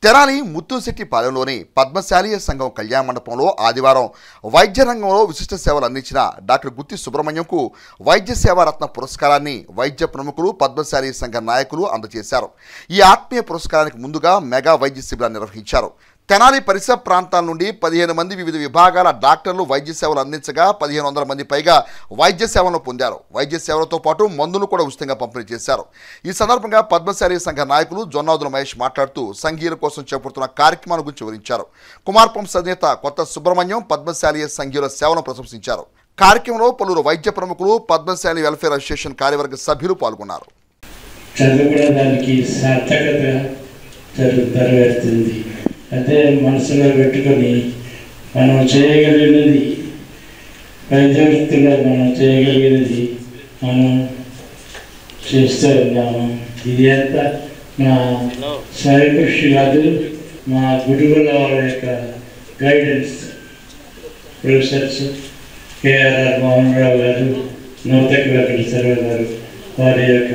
తెనాలి ముత్తుశెట్టిపాలెంలోని పద్మశాలీయ సంఘం కళ్యాణ మండపంలో ఆదివారం వైద్య రంగంలో విశిష్ట సేవలు అందించిన డాక్టర్ గుత్తి సుబ్రహ్మణ్యంకు వైద్య సేవారత్న పురస్కారాన్ని వైద్య ప్రముఖులు, పద్మశాలీ సంఘ నాయకులు అందజేశారు. ఈ ఆత్మీయ పురస్కారానికి ముందుగా మెగా వైద్య శిబిరాన్ని నిర్వహించారు. తెనాలి పరిసర ప్రాంతాల నుండి 15 మంది వివిధ విభాగాల డాక్టర్లు వైద్య సేవలు అందించగా 1500 మంది పైగా వైద్య సేవలను పొందారు. వైద్య సేవలతో పాటు మందులు కూడా ఉచితంగా పంపిణీ చేశారు. ఈ సందర్భంగా పద్మశాలీ సంఘ నాయకులు జొన్నాదుల మహేష్ మాట్లాడుతూ సంఘీయుల కోసం చేపడుతున్న కార్యక్రమాల గురించి వివరించారు. కుమార్ పంప్స్ అధినేత కొత్త సుబ్రహ్మణ్యం పద్మశాలీ సంఘీయుల సేవలను ప్రశంసించారు. కార్యక్రమంలో పలువురు వైద్య ప్రముఖులు, పద్మశాలీ వెల్ఫేర్ అసోసియేషన్ కార్యవర్గ సభ్యులు పాల్గొన్నారు. అదే మనసులో పెట్టుకొని మనం చేయగలిగినది, వైద్య వృత్తిలో మనం చేయగలిగినది మనం చేస్తూ ఉన్నాము. ఇది అంతా మా స్వయంకృషి కాదు, మా గురువుల వాళ్ళ యొక్క guidance. Professors KRR Mohan Rao గారు, నూతక వెంకటేశ్వరరావు గారు, వారి యొక్క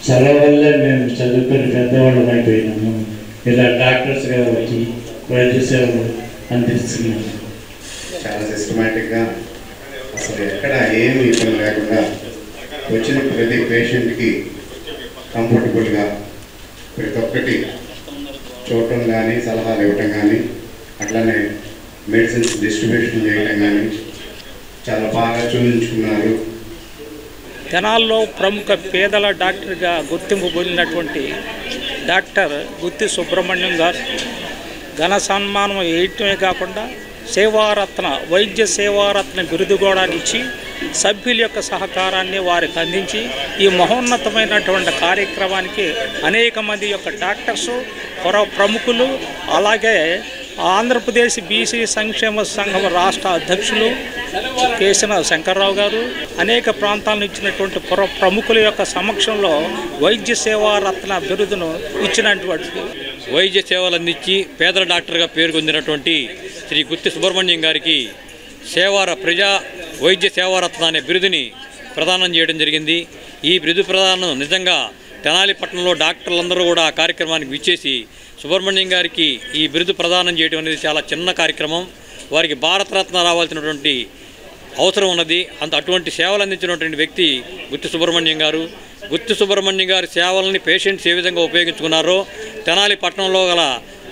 చలవ వల్లే మేము చదువుకొని పెద్దవాళ్ళం అయిపోయినాము. ఇలా డాక్టర్స్గా వచ్చి వైద్య సేవలు అందిస్తున్నాము. చాలా సిస్టమేటిక్గా అసలు ఎక్కడ ఏమి ఇబ్బంది లేకుండా వచ్చిన ప్రతి పేషెంట్కి కంఫర్టబుల్గా ప్రతి ఒక్కటి చూడటం కానీ, సలహాలు ఇవ్వటం కానీ, అట్లానే మెడిసిన్స్ డిస్ట్రిబ్యూషన్ చేయటం కానీ చాలా బాగా చూపించుకున్నారు. తెనాల్లో ప్రముఖ పేదల డాక్టర్గా గుర్తింపు పొందినటువంటి డాక్టర్ గుత్తి సుబ్రహ్మణ్యం గారు ఘన సన్మానం వేయటమే కాకుండా సేవారత్న, వైద్య సేవారత్న బిరుదు కూడా ఇచ్చి సభ్యుల యొక్క సహకారాన్ని వారికి అందించి ఈ మహోన్నతమైనటువంటి కార్యక్రమానికి అనేక మంది యొక్క డాక్టర్సు, ప్రముఖులు, అలాగే ఆంధ్రప్రదేశ్ బీసీ సంక్షేమ సంఘం రాష్ట్ర అధ్యక్షులు కేశన శంకర్రావు గారు అనేక ప్రాంతాల నుంచి ఇచ్చినటువంటి ప్రముఖుల యొక్క సమక్షంలో వైద్య సేవారత్న బిరుదును ఇచ్చినటువంటి వైద్య సేవలు అందించి పేదల డాక్టర్గా పేరుగొందినటువంటి శ్రీ గుత్తి సుబ్రహ్మణ్యం గారికి ప్రజా వైద్య సేవారత్న అనే బిరుదుని ప్రదానం చేయడం జరిగింది. ఈ బిరుదు ప్రదానం నిజంగా తెనాలి పట్టణంలో డాక్టర్లందరూ కూడా ఆ కార్యక్రమానికి విచ్చేసి సుబ్రహ్మణ్యం గారికి ఈ బిరుదు ప్రదానం చేయడం అనేది చాలా చిన్న కార్యక్రమం. వారికి భారతరత్న రావాల్సినటువంటి అవసరం ఉన్నది. అటువంటి సేవలు అందించినటువంటి వ్యక్తి గుత్తి సుబ్రహ్మణ్యం గారు. గుత్తి సుబ్రహ్మణ్యం గారి సేవలని పేషెంట్స్ ఏ విధంగా ఉపయోగించుకున్నారో తెనాలి పట్టణంలో గల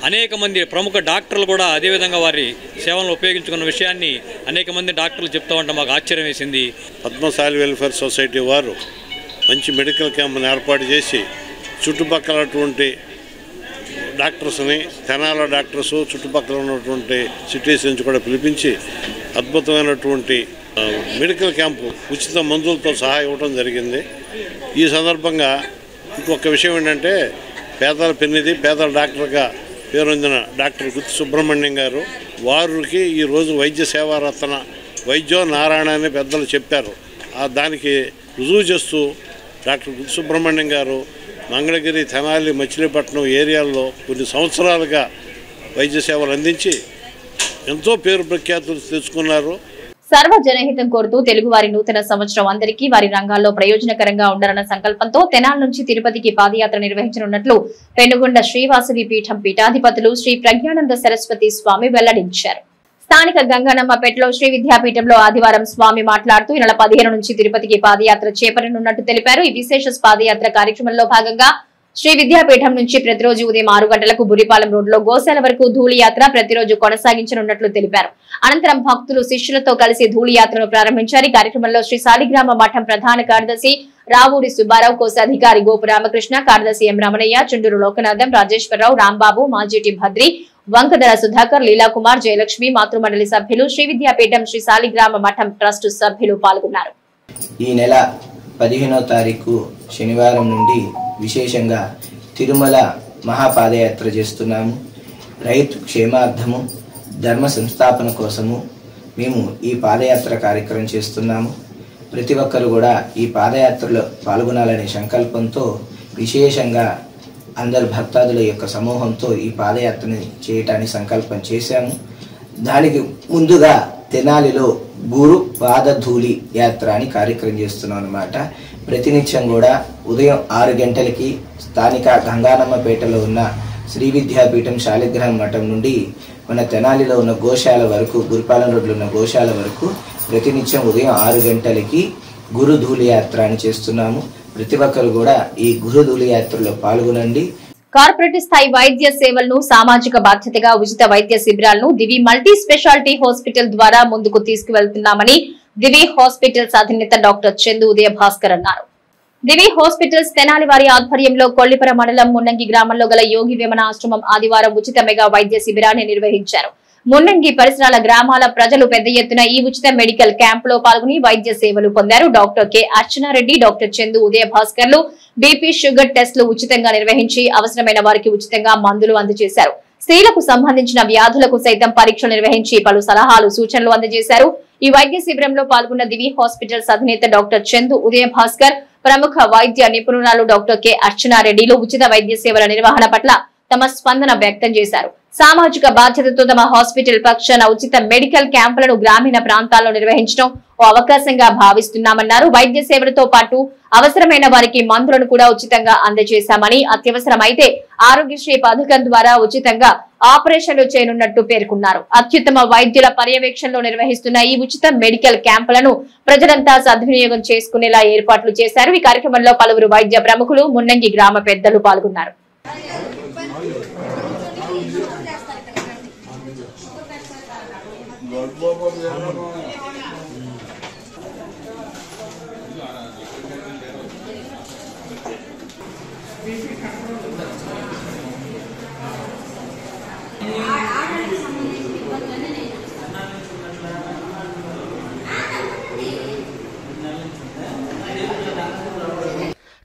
అనేక మంది ప్రముఖ డాక్టర్లు కూడా అదేవిధంగా వారి సేవలను ఉపయోగించుకున్న విషయాన్ని అనేక మంది డాక్టర్లు చెప్తూ ఉంటే మాకు ఆశ్చర్యం వేసింది. పద్మశాలి వెల్ఫేర్ సొసైటీ వారు మంచి మెడికల్ క్యాంప్ని ఏర్పాటు చేసి చుట్టుపక్కలటువంటి డాక్టర్స్ని తెనాల డాక్టర్స్ చుట్టుపక్కల ఉన్నటువంటి సిటీస్ నుంచి కూడా పిలిపించి అద్భుతమైనటువంటి మెడికల్ క్యాంపు ఉచిత మందులతో సహా ఇవ్వడం జరిగింది. ఈ సందర్భంగా ఇంకొక విషయం ఏంటంటే పేదల పెన్నిది పేదల డాక్టర్గా పేరొందిన డాక్టర్ గుత్తి సుబ్రహ్మణ్యం గారు వారికి ఈరోజు వైద్య సేవారత్న వైద్యో నారాయణ అని పెద్దలు చెప్పారు. దానికి రుజువు చేస్తూ డాక్టర్ గుత్తి సుబ్రహ్మణ్యం గారు మంగళగిరి, తెనాలి, మచిలీపట్నం ఏరియాల్లో కొన్ని సంవత్సరాలుగా వైద్య సేవలు అందించి ఎంతో పేరు ప్రఖ్యాతులు తెచ్చుకున్నారు. సర్వజనహితం కోరుతూ తెలుగువారి నూతన సంవత్సరం అందరికీ వారి రంగాల్లో ప్రయోజనకరంగా ఉండాలన్న సంకల్పంతో తెనాలి నుంచి తిరుపతికి పాదయాత్ర నిర్వహించనున్నట్లు పెనుగొండ శ్రీవాసవి పీఠం పీఠాధిపతులు శ్రీ ప్రజ్ఞానంద సరస్వతి స్వామి వెల్లడించారు. స్థానిక గంగనమ్మపేటలో శ్రీ విద్యాపీఠంలో ఆదివారం స్వామి మాట్లాడుతూ ఈ నెల 15 నుంచి తిరుపతికి పాదయాత్ర చేపట్టనున్నట్టు తెలిపారు. ఈ విశేష పాదయాత్ర కార్యక్రమంలో భాగంగా శ్రీ విద్యాపీఠం నుంచి ప్రతిరోజు ఉదయం 6 గంటలకు బురిపాలెం రోడ్లో గోశాల వరకు ధూళియాత్ర ప్రతిరోజు కొనసాగించనున్నట్లు తెలిపారు. అనంతరం భక్తులు శిష్యులతో కలిసి ధూళియాత్రను ప్రారంభించారు. ఈ కార్యక్రమంలో శ్రీ శాలిగ్రామ మఠం ప్రధాన కార్యదర్శి రావూరి సుబ్బారావు, కోశాధికారి గోపు రామకృష్ణ, కార్యదర్శి ఎం రమణయ్య, చుండూరు లోకనాథం, రాజేశ్వరరావు, రాంబాబు, మాజీటి భద్రి, వంకదర సుధాకర్, లీలాకుమార్, జయలక్ష్మి, మాతృమండలి సభ్యులు, శ్రీ విద్యాపీఠం శ్రీ శాలిగ్రామ మఠం ట్రస్ట్ సభ్యులు పాల్గొన్నారు. ఈ నెల 15వ తారీఖు శనివారం నుండి విశేషంగా తిరుమల మహాపాదయాత్ర చేస్తున్నాము. రైతు క్షేమార్థము, ధర్మ సంస్థాపన కోసము మేము ఈ పాదయాత్ర కార్యక్రమం చేస్తున్నాము. ప్రతి ఒక్కరు కూడా ఈ పాదయాత్రలో పాల్గొనాలనే సంకల్పంతో విశేషంగా అందరు భక్తాదుల యొక్క సమూహంతో ఈ పాదయాత్రని చేయటానికి సంకల్పం చేశాము. దానికి ముందుగా తెనాలిలో గురు పాదధూళి యాత్ర అని కార్యక్రమం చేస్తున్నాం అన్నమాట. ప్రతినిత్యం కూడా ఉదయం 6 గంటలకి స్థానిక గంగానమ్మపేటలో ఉన్న శ్రీ విద్యాపీఠం శాలిగ్రామ మఠం నుండి మన తెనాలిలో ఉన్న గోశాల వరకు, గురిపాలెం రోడ్లో ఉన్న గోశాల వరకు ప్రతినిత్యం ఉదయం 6 గంటలకి గురు ధూళి యాత్ర అని చేస్తున్నాము. ప్రతి ఒక్కరు కూడా ఈ గురు ధూళి యాత్రలో పాల్గొనండి. కార్పొరేట్ స్థాయి వైద్య సేవలను సామాజిక బాధ్యతగా ఉచిత వైద్య శిబిరాలను దివి మల్టీ స్పెషాలిటీ హాస్పిటల్ ద్వారా ముందుకు తీసుకువెళ్తున్నామని దివి హాస్పిటల్స్ అధినేత డాక్టర్ చందు ఉదయ భాస్కర్ అన్నారు. దివి హాస్పిటల్స్ తెనాలి వారి ఆధ్వర్యంలో కొల్లిపర మండలం మున్నంగి గ్రామంలో గల యోగి వేమన ఆశ్రమం ఆదివారం ఉచిత మెగా వైద్య శిబిరాన్ని నిర్వహించారు. మున్నంగి పరిసరాల గ్రామాల ప్రజలు పెద్ద ఎత్తున ఈ ఉచిత మెడికల్ క్యాంప్ లో పాల్గొని వైద్య సేవలు పొందారు. Doctor K Archana Reddy, doctor Chandu Udaya భాస్కర్లు బీపీ, షుగర్ టెస్టులు ఉచితంగా నిర్వహించి అవసరమైన వారికి ఉచితంగా మందులు అందజేశారు. స్త్రీలకు సంబంధించిన వ్యాధులకు సైతం పరీక్షలు నిర్వహించి పలు సలహాలు, సూచనలు అందజేశారు. ఈ వైద్య శిబిరంలో పాల్గొన్న దివి హాస్పిటల్స్ అధినేత డాక్టర్ చందు ఉదయ భాస్కర్, ప్రముఖ వైద్య నిపుణురాలు డాక్టర్ కె అర్చనారెడ్డిలు ఉచిత వైద్య సేవల నిర్వహణ పట్ల తమ స్పందన వ్యక్తం చేశారు. సామాజిక బాధ్యతతో తమ హాస్పిటల్ పక్షాన ఉచిత మెడికల్ క్యాంపులను గ్రామీణ ప్రాంతాల్లో నిర్వహించడం ఓ అవకాశంగా భావిస్తున్నామన్నారు. వైద్య సేవలతో పాటు అవసరమైన వారికి మందులను కూడా ఉచితంగా అందజేశామని, అత్యవసరమైతే ఆరోగ్యశ్రీ పథకం ద్వారా ఉచితంగా ఆపరేషన్లు చేయనున్నట్టు పేర్కొన్నారు. అత్యుత్తమ వైద్యుల పర్యవేక్షణలో నిర్వహిస్తున్న ఈ ఉచిత మెడికల్ క్యాంపులను ప్రజలంతా సద్వినియోగం చేసుకునేలా ఏర్పాట్లు చేశారు. ఈ కార్యక్రమంలో పలువురు వైద్య ప్రముఖులు, మున్నంగి గ్రామ పెద్దలు పాల్గొన్నారు.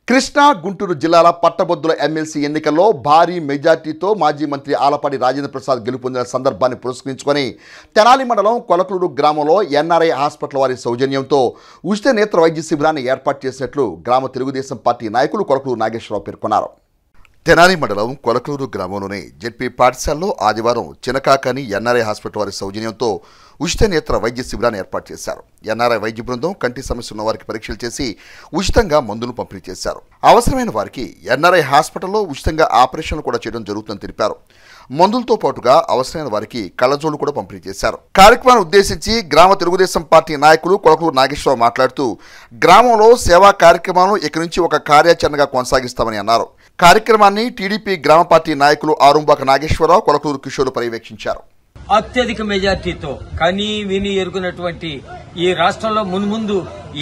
కృష్ణా గుంటూరు జిల్లాల పట్టభద్రుల ఎమ్మెల్సీ ఎన్నికల్లో భారీ మెజార్టీతో మాజీ మంత్రి ఆలపాటి రాజేంద్ర ప్రసాద్ గెలుపొందిన సందర్భాన్ని పురస్కరించుకొని తెనాలి మండలం కొలకలూరు గ్రామంలో ఎన్ఆర్ఐ హాస్పిటల్ వారి సౌజన్యంతో ఉచిత నేత్ర వైద్య శిబిరాన్ని ఏర్పాటు చేసినట్లు గ్రామ తెలుగుదేశం పార్టీ నాయకులు కొలకలూరు నాగేశ్వరరావు పేర్కొన్నారు. తెనాలి మండలం కొలకలూరు గ్రామంలోని జెడ్పీ పాఠశాలలో ఆదివారం చినకాకని ఎన్ఆర్ఐ హాస్పిటల్ వారి సౌజన్యంతో ఉచిత నేత్ర వైద్య శిబిరాన్ని ఏర్పాటు చేశారు. ఎన్ఆర్ఐ వైద్య బృందం కంటి సమస్య ఉన్న వారికి పరీక్షలు చేసి ఉచితంగా మందులు పంపిణీ చేశారు. అవసరమైన వారికి ఎన్ఆర్ఐ హాస్పిటల్లో ఉచితంగా ఆపరేషన్లు కూడా చేయడం జరుగుతుందని తెలిపారు. మందులతో పాటుగా అవసరమైన వారికి కళ్ళజోళ్లు కూడా పంపిణీ చేశారు. కార్యక్రమాన్ని ఉద్దేశించి గ్రామ తెలుగుదేశం పార్టీ నాయకులు కొలకలూరు నాగేశ్వరరావు మాట్లాడుతూ గ్రామంలో సేవా కార్యక్రమాలను ఇక నుంచి ఒక కార్యాచరణగా కొనసాగిస్తామని అన్నారు. కార్యక్రమాన్ని టీడీపీ గ్రామ పార్టీ నాయకులు ఆరుంబాక నాగేశ్వరరావు, కొలకలూరు కిషోర్ పర్యవేక్షించారు. అత్యధిక మెజార్టీతో కనీ విని ఎరుగునటువంటి ఈ రాష్ట్రంలో మున్ముందు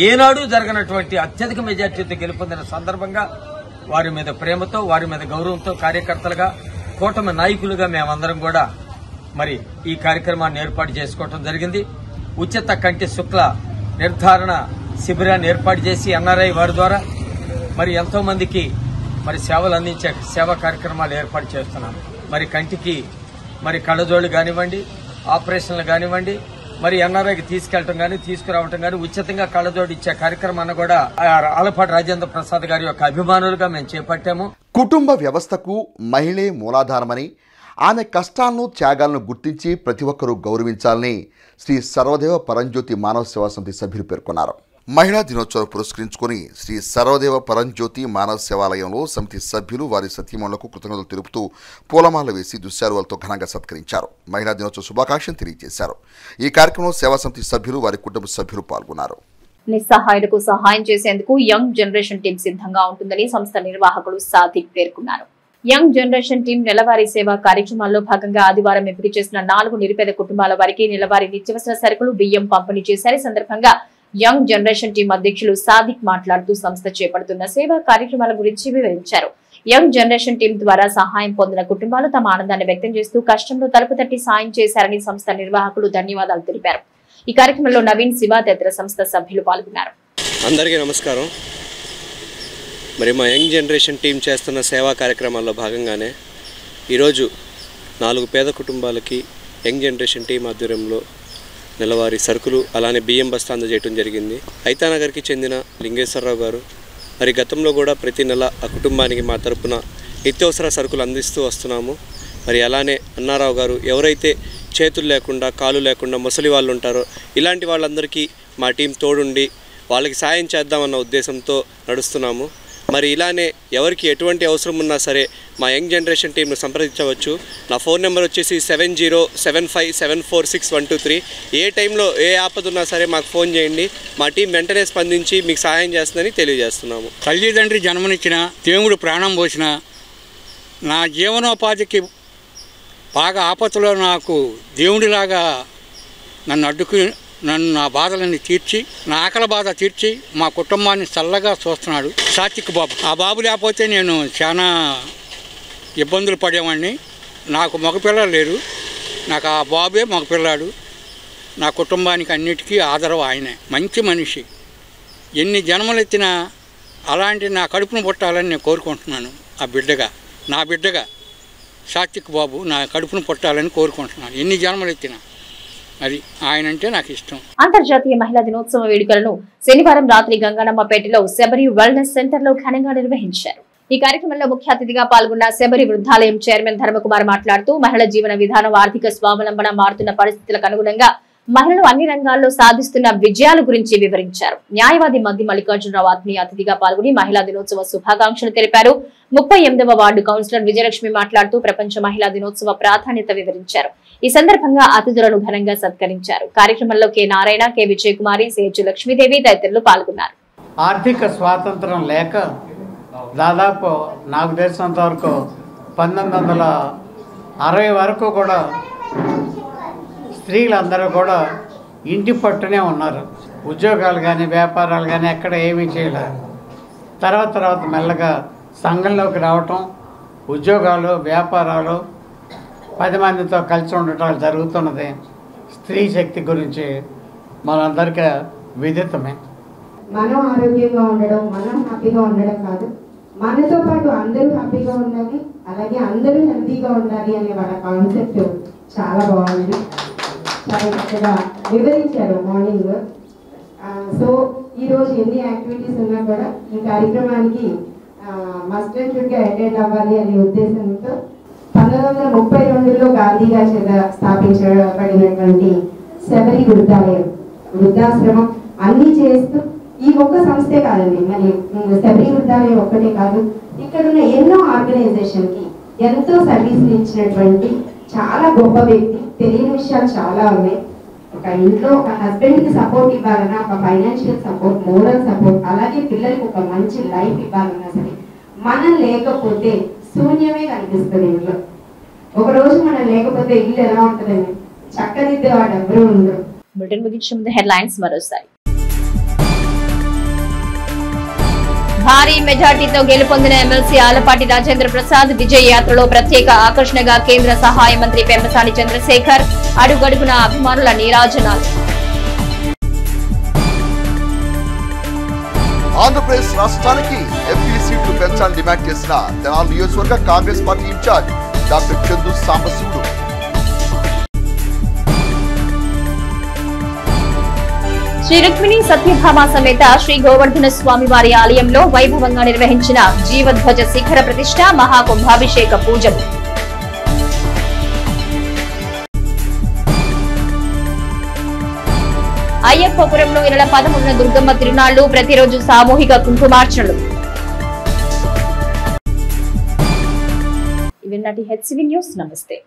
ఏనాడు జరగనటువంటి అత్యధిక మెజార్టీతో గెలుపొందిన సందర్భంగా వారి మీద ప్రేమతో, వారి మీద గౌరవంతో కార్యకర్తలుగా, కూటమి నాయకులుగా మేమందరం కూడా మరి ఈ కార్యక్రమాన్ని ఏర్పాటు చేసుకోవడం జరిగింది. ఉచిత కంటి శుక్ల నిర్ధారణ శిబిరాన్ని ఏర్పాటు చేసి ఎన్ఆర్ఐ వారి ద్వారా మరి ఎంతో మందికి మరి సేవలు అందించే సేవా కార్యక్రమాలు ఏర్పాటు చేస్తున్నాం. మరి కంటికి మరి కళ్ళజోళ్లు కానివ్వండి, ఆపరేషన్లు కానివ్వండి, మరి ఎన్ఆర్ఐకి తీసుకెళ్లటం కానీ తీసుకురావటం కానీ ఉచితంగా కళ్ళజోడు ఇచ్చే కార్యక్రమాన్ని కూడా ఆలపాటి రాజేంద్ర ప్రసాద్ గారి యొక్క అభిమానులుగా మేము చేపట్టాము. కుటుంబ వ్యవస్థకు మహిళే మూలాధారమని, ఆమె కష్టాలను, త్యాగాలను గుర్తించి ప్రతి ఒక్కరూ గౌరవించాలని శ్రీ సర్వదేవ పరంజ్యోతి మానవ సేవా సమితి సభ్యులు పేర్కొన్నారు. మహిళా దినోత్సవం పురస్కరించుకుని శ్రీ సర్వదేవ పరంజ్యోతి మానవ సేవాలయంలో సమితి సభ్యులు వారి సతీమణులకు కృతజ్ఞతలు తెలుపుతూ పూలమాల వేసి దుశ్శాలువలతో ఘనంగా సత్కరించారు. మహిళా దినోత్సవ శుభాకాంక్షలు తెలియజేశారు. ఈ కార్యక్రమంలో సేవా సమితి సభ్యులు, వారి కుటుంబ సభ్యులు పాల్గొన్నారు. నిస్సహాయులకు సహాయం చేసేందుకు యంగ్ జనరేషన్ టీం సిద్ధంగా ఉంటుందని సంస్థ నిర్వాహకులు సాదిక్ పేర్కొన్నారు. యంగ్ జనరేషన్ టీం నెలవారీ సేవా కార్యక్రమాల్లో భాగంగా ఆదివారం ఎంపిక చేసిన 4 నిరుపేద కుటుంబాల వారికి నెలవారీ నిత్యావసర సరుకులు, బియ్యం పంపిణీ చేశారు. సందర్భంగా యంగ్ జనరేషన్ టీం అధ్యక్షులు సాదిక్ మాట్లాడుతూ సంస్థ చేపడుతున్న సేవా కార్యక్రమాల గురించి వివరించారు. యంగ్ జనరేషన్ టీం ద్వారా సహాయం పొందిన కుటుంబాలు తమ ఆనందాన్ని వ్యక్తం చేస్తూ కష్టంలో తలుపు తట్టి సాయం చేశారని సంస్థ నిర్వాహకులు ధన్యవాదాలు తెలిపారు. ఈ కార్యక్రమంలో నవీన్, శివ తదితర సంస్థ సభ్యులు పాల్గొన్నారు. అందరికీ నమస్కారం. మరి మా యంగ్ జనరేషన్ టీం చేస్తున్న సేవా కార్యక్రమాల్లో భాగంగానే ఈరోజు 4 పేద కుటుంబాలకి యంగ్ జనరేషన్ టీం ఆధ్వర్యంలో నెలవారీ సరుకులు, అలానే బియ్యం బస్తా అందజేయడం జరిగింది. ఐతానగర్కి చెందిన లింగేశ్వరరావు గారు మరి గతంలో కూడా ప్రతి నెల ఆ కుటుంబానికి మా తరపున నిత్యావసర సరుకులు అందిస్తూ వస్తున్నాము. మరి అలానే అన్నారావు గారు ఎవరైతే చేతులు లేకుండా, కాలు లేకుండా ముసలి వాళ్ళు ఉంటారో ఇలాంటి వాళ్ళందరికీ మా టీం తోడుండి వాళ్ళకి సాయం చేద్దామన్న ఉద్దేశంతో నడుస్తున్నాము. మరి ఇలానే ఎవరికి ఎటువంటి అవసరం ఉన్నా సరే మా యంగ్ జనరేషన్ టీంను సంప్రదించవచ్చు. నా ఫోన్ నెంబర్ వచ్చేసి 7075746123. ఏ టైంలో ఏ ఆపద ఉన్నా సరే మాకు ఫోన్ చేయండి. మా టీం వెంటనే స్పందించి మీకు సహాయం చేస్తుందని తెలియజేస్తున్నాము. తల్లిదండ్రి జన్మనిచ్చిన, దేవుడు ప్రాణం పోసిన, నా జీవనోపాధికి బాగా ఆపదలో నాకు దేవుడిలాగా నన్ను నా బాధలన్నీ తీర్చి, నా ఆకలి బాధ తీర్చి మా కుటుంబాన్ని చల్లగా చూస్తున్నాడు సాత్విక్ బాబు. ఆ బాబు లేకపోతే నేను చాలా ఇబ్బందులు పడేవాడిని. నాకు మగపిల్లలు లేరు, నాకు ఆ బాబే మగపిల్లాడు. నా కుటుంబానికి అన్నిటికీ ఆదరవు ఆయనే. మంచి మనిషి. ఎన్ని జన్మలు ఎత్తినా అలాంటి నా కడుపును పుట్టాలని నేను కోరుకుంటున్నాను. ఆ బిడ్డగా, నా బిడ్డగా సాత్విక్ బాబు నా కడుపును పుట్టాలని కోరుకుంటున్నాను. ఎన్ని జన్మలు ఎత్తినా అది ఆయనంటే నాకు ఇష్టం. అంతర్జాతీయ మహిళా దినోత్సవ వేడుకలను శనివారం రాత్రి గంగనమ్మపేటలో శబరి వెల్నెస్ సెంటర్ లో ఘనంగా నిర్వహించారు. ఈ కార్యక్రమంలో ముఖ్య అతిథిగా పాల్గొన్న శబరి వృద్ధాలయం చైర్మన్ ధర్మకుమార్ మాట్లాడుతూ మహిళల జీవన విధానం, ఆర్థిక స్వావలంబన మారుతున్న పరిస్థితులకు అనుగుణంగా మహిళలు అన్ని రంగాల్లో సాధిస్తున్న విజయాల గురించి వివరించారు. న్యాయవాది మద్ది మల్లికార్జునరావు ఆత్మీయ అతిథిగా పాల్గొని మహిళా దినోత్సవ శుభాకాంక్షలు తెలిపారు. 38వ వార్డు కౌన్సిలర్ విజయలక్ష్మి మాట్లాడుతూ ప్రపంచ మహిళా దినోత్సవ ప్రాధాన్యత వివరించారు. ఈ సందర్భంగా అతిథులను ఘనంగా సత్కరించారు. కార్యక్రమంలో K Narayana, K Vijayakumari, usage Lakshmidevi తదితరులు పాల్గొన్నారు. ఆర్థిక స్వాతంత్రం లేక దాదాపు నాకు తెలిసినంత వరకు 1960 వరకు కూడా స్త్రీలందరూ కూడా ఇంటి పట్టునే ఉన్నారు. ఉద్యోగాలు కానీ, వ్యాపారాలు కానీ ఎక్కడ ఏమీ చేయలేదు. తర్వాత మెల్లగా సంఘంలోకి రావటం, ఉద్యోగాలు, వ్యాపారాలు, 10 మందితో కలిసి ఉండటాలు జరుగుతున్నది. స్త్రీ శక్తి గురించి మనందరికీ విదితమే. మనం ఆరోగ్యంగా ఉండడం, మనం హ్యాపీగా ఉండడం కాదు, మనతో పాటు అందరూ హ్యాపీగా ఉండాలి, అలాగే అందరూ హెల్తీగా ఉండాలి అనే వాళ్ళ కాన్సెప్ట్ చాలా బాగుంది. చాలా చక్కగా వివరించారు మార్నింగ్. సో ఈరోజు ఎన్ని యాక్టివిటీస్ ఉన్నా కూడా ఈ కార్యక్రమానికి మస్ట్ అండ్ షుడ్గా అటెండ్ అవ్వాలి అనే ఉద్దేశంతో 1932లో గాంధీ గారి చేత స్థాపించబడినటువంటి శబరి వృద్ధాశ్రమం అన్ని చేస్తూ ఈ ఒక్క సంస్థే కాదండి, మరి శబరి వృద్ధాలయం ఒక్కటే కాదు, ఇక్కడ ఉన్న ఎన్నో ఆర్గనైజేషన్ కి ఎంతో సర్వీసులు ఇచ్చినటువంటి చాలా గొప్ప వ్యక్తి. తెలియని విషయాలు చాలా ఉన్నాయి. ఒక ఇంట్లో ఒక హస్బెండ్ కి సపోర్ట్ ఇవ్వాలన్నా, ఒక ఫైనాన్షియల్ సపోర్ట్, మోరల్ సపోర్ట్, అలాగే పిల్లలకి ఒక మంచి లైఫ్ ఇవ్వాలన్నా సరే మనం లేకపోతే శూన్యమే కనిపిస్తుంది ఇంట్లో. ఒక రోజు మనం లేకపోతే ఇల్లు ఎలా ఉంటుందండి, చక్కదిద్దే వాడు ఎవరు ఉండరు. బులెటిన్ ముగించే ముందు హెడ్లైన్స్ మరోసారి. భారీ మెజార్టీతో గెలుపొందిన ఎమ్మెల్సీ ఆలపాటి రాజేంద్ర ప్రసాద్ విజయ యాత్రలో ప్రత్యేక ఆకర్షణగా కేంద్ర సహాయ మంత్రి పెమ్మసాని చంద్రశేఖర్, అడుగడుగున అభిమానుల నీరాజనాలు. ఆంధ్రప్రదేశ్ రాష్ట్రానికి ఎంపీ సీట్లు పెంచాలని డిమాండ్ చేసిన తెనాలి నియోజకవర్గ Congress party in charge doctor Chandu Sambasivudu. Shri Rukmini Satyabhama సమేత శ్రీ గోవర్ధన స్వామి వారి ఆలయంలో వైభవంగా నిర్వహించిన జీవధ్వజ శిఖర ప్రతిష్ఠ, మహాకుంభాభిషేక పూజలు. అయ్యప్పపురంలో ఈ నెల 13న దుర్గమ్మ తిరునాళ్లు, ప్రతిరోజు సామూహిక కుంకుమార్చనలు. ఇవి నాటి హెచ్సివి న్యూస్. నమస్తే.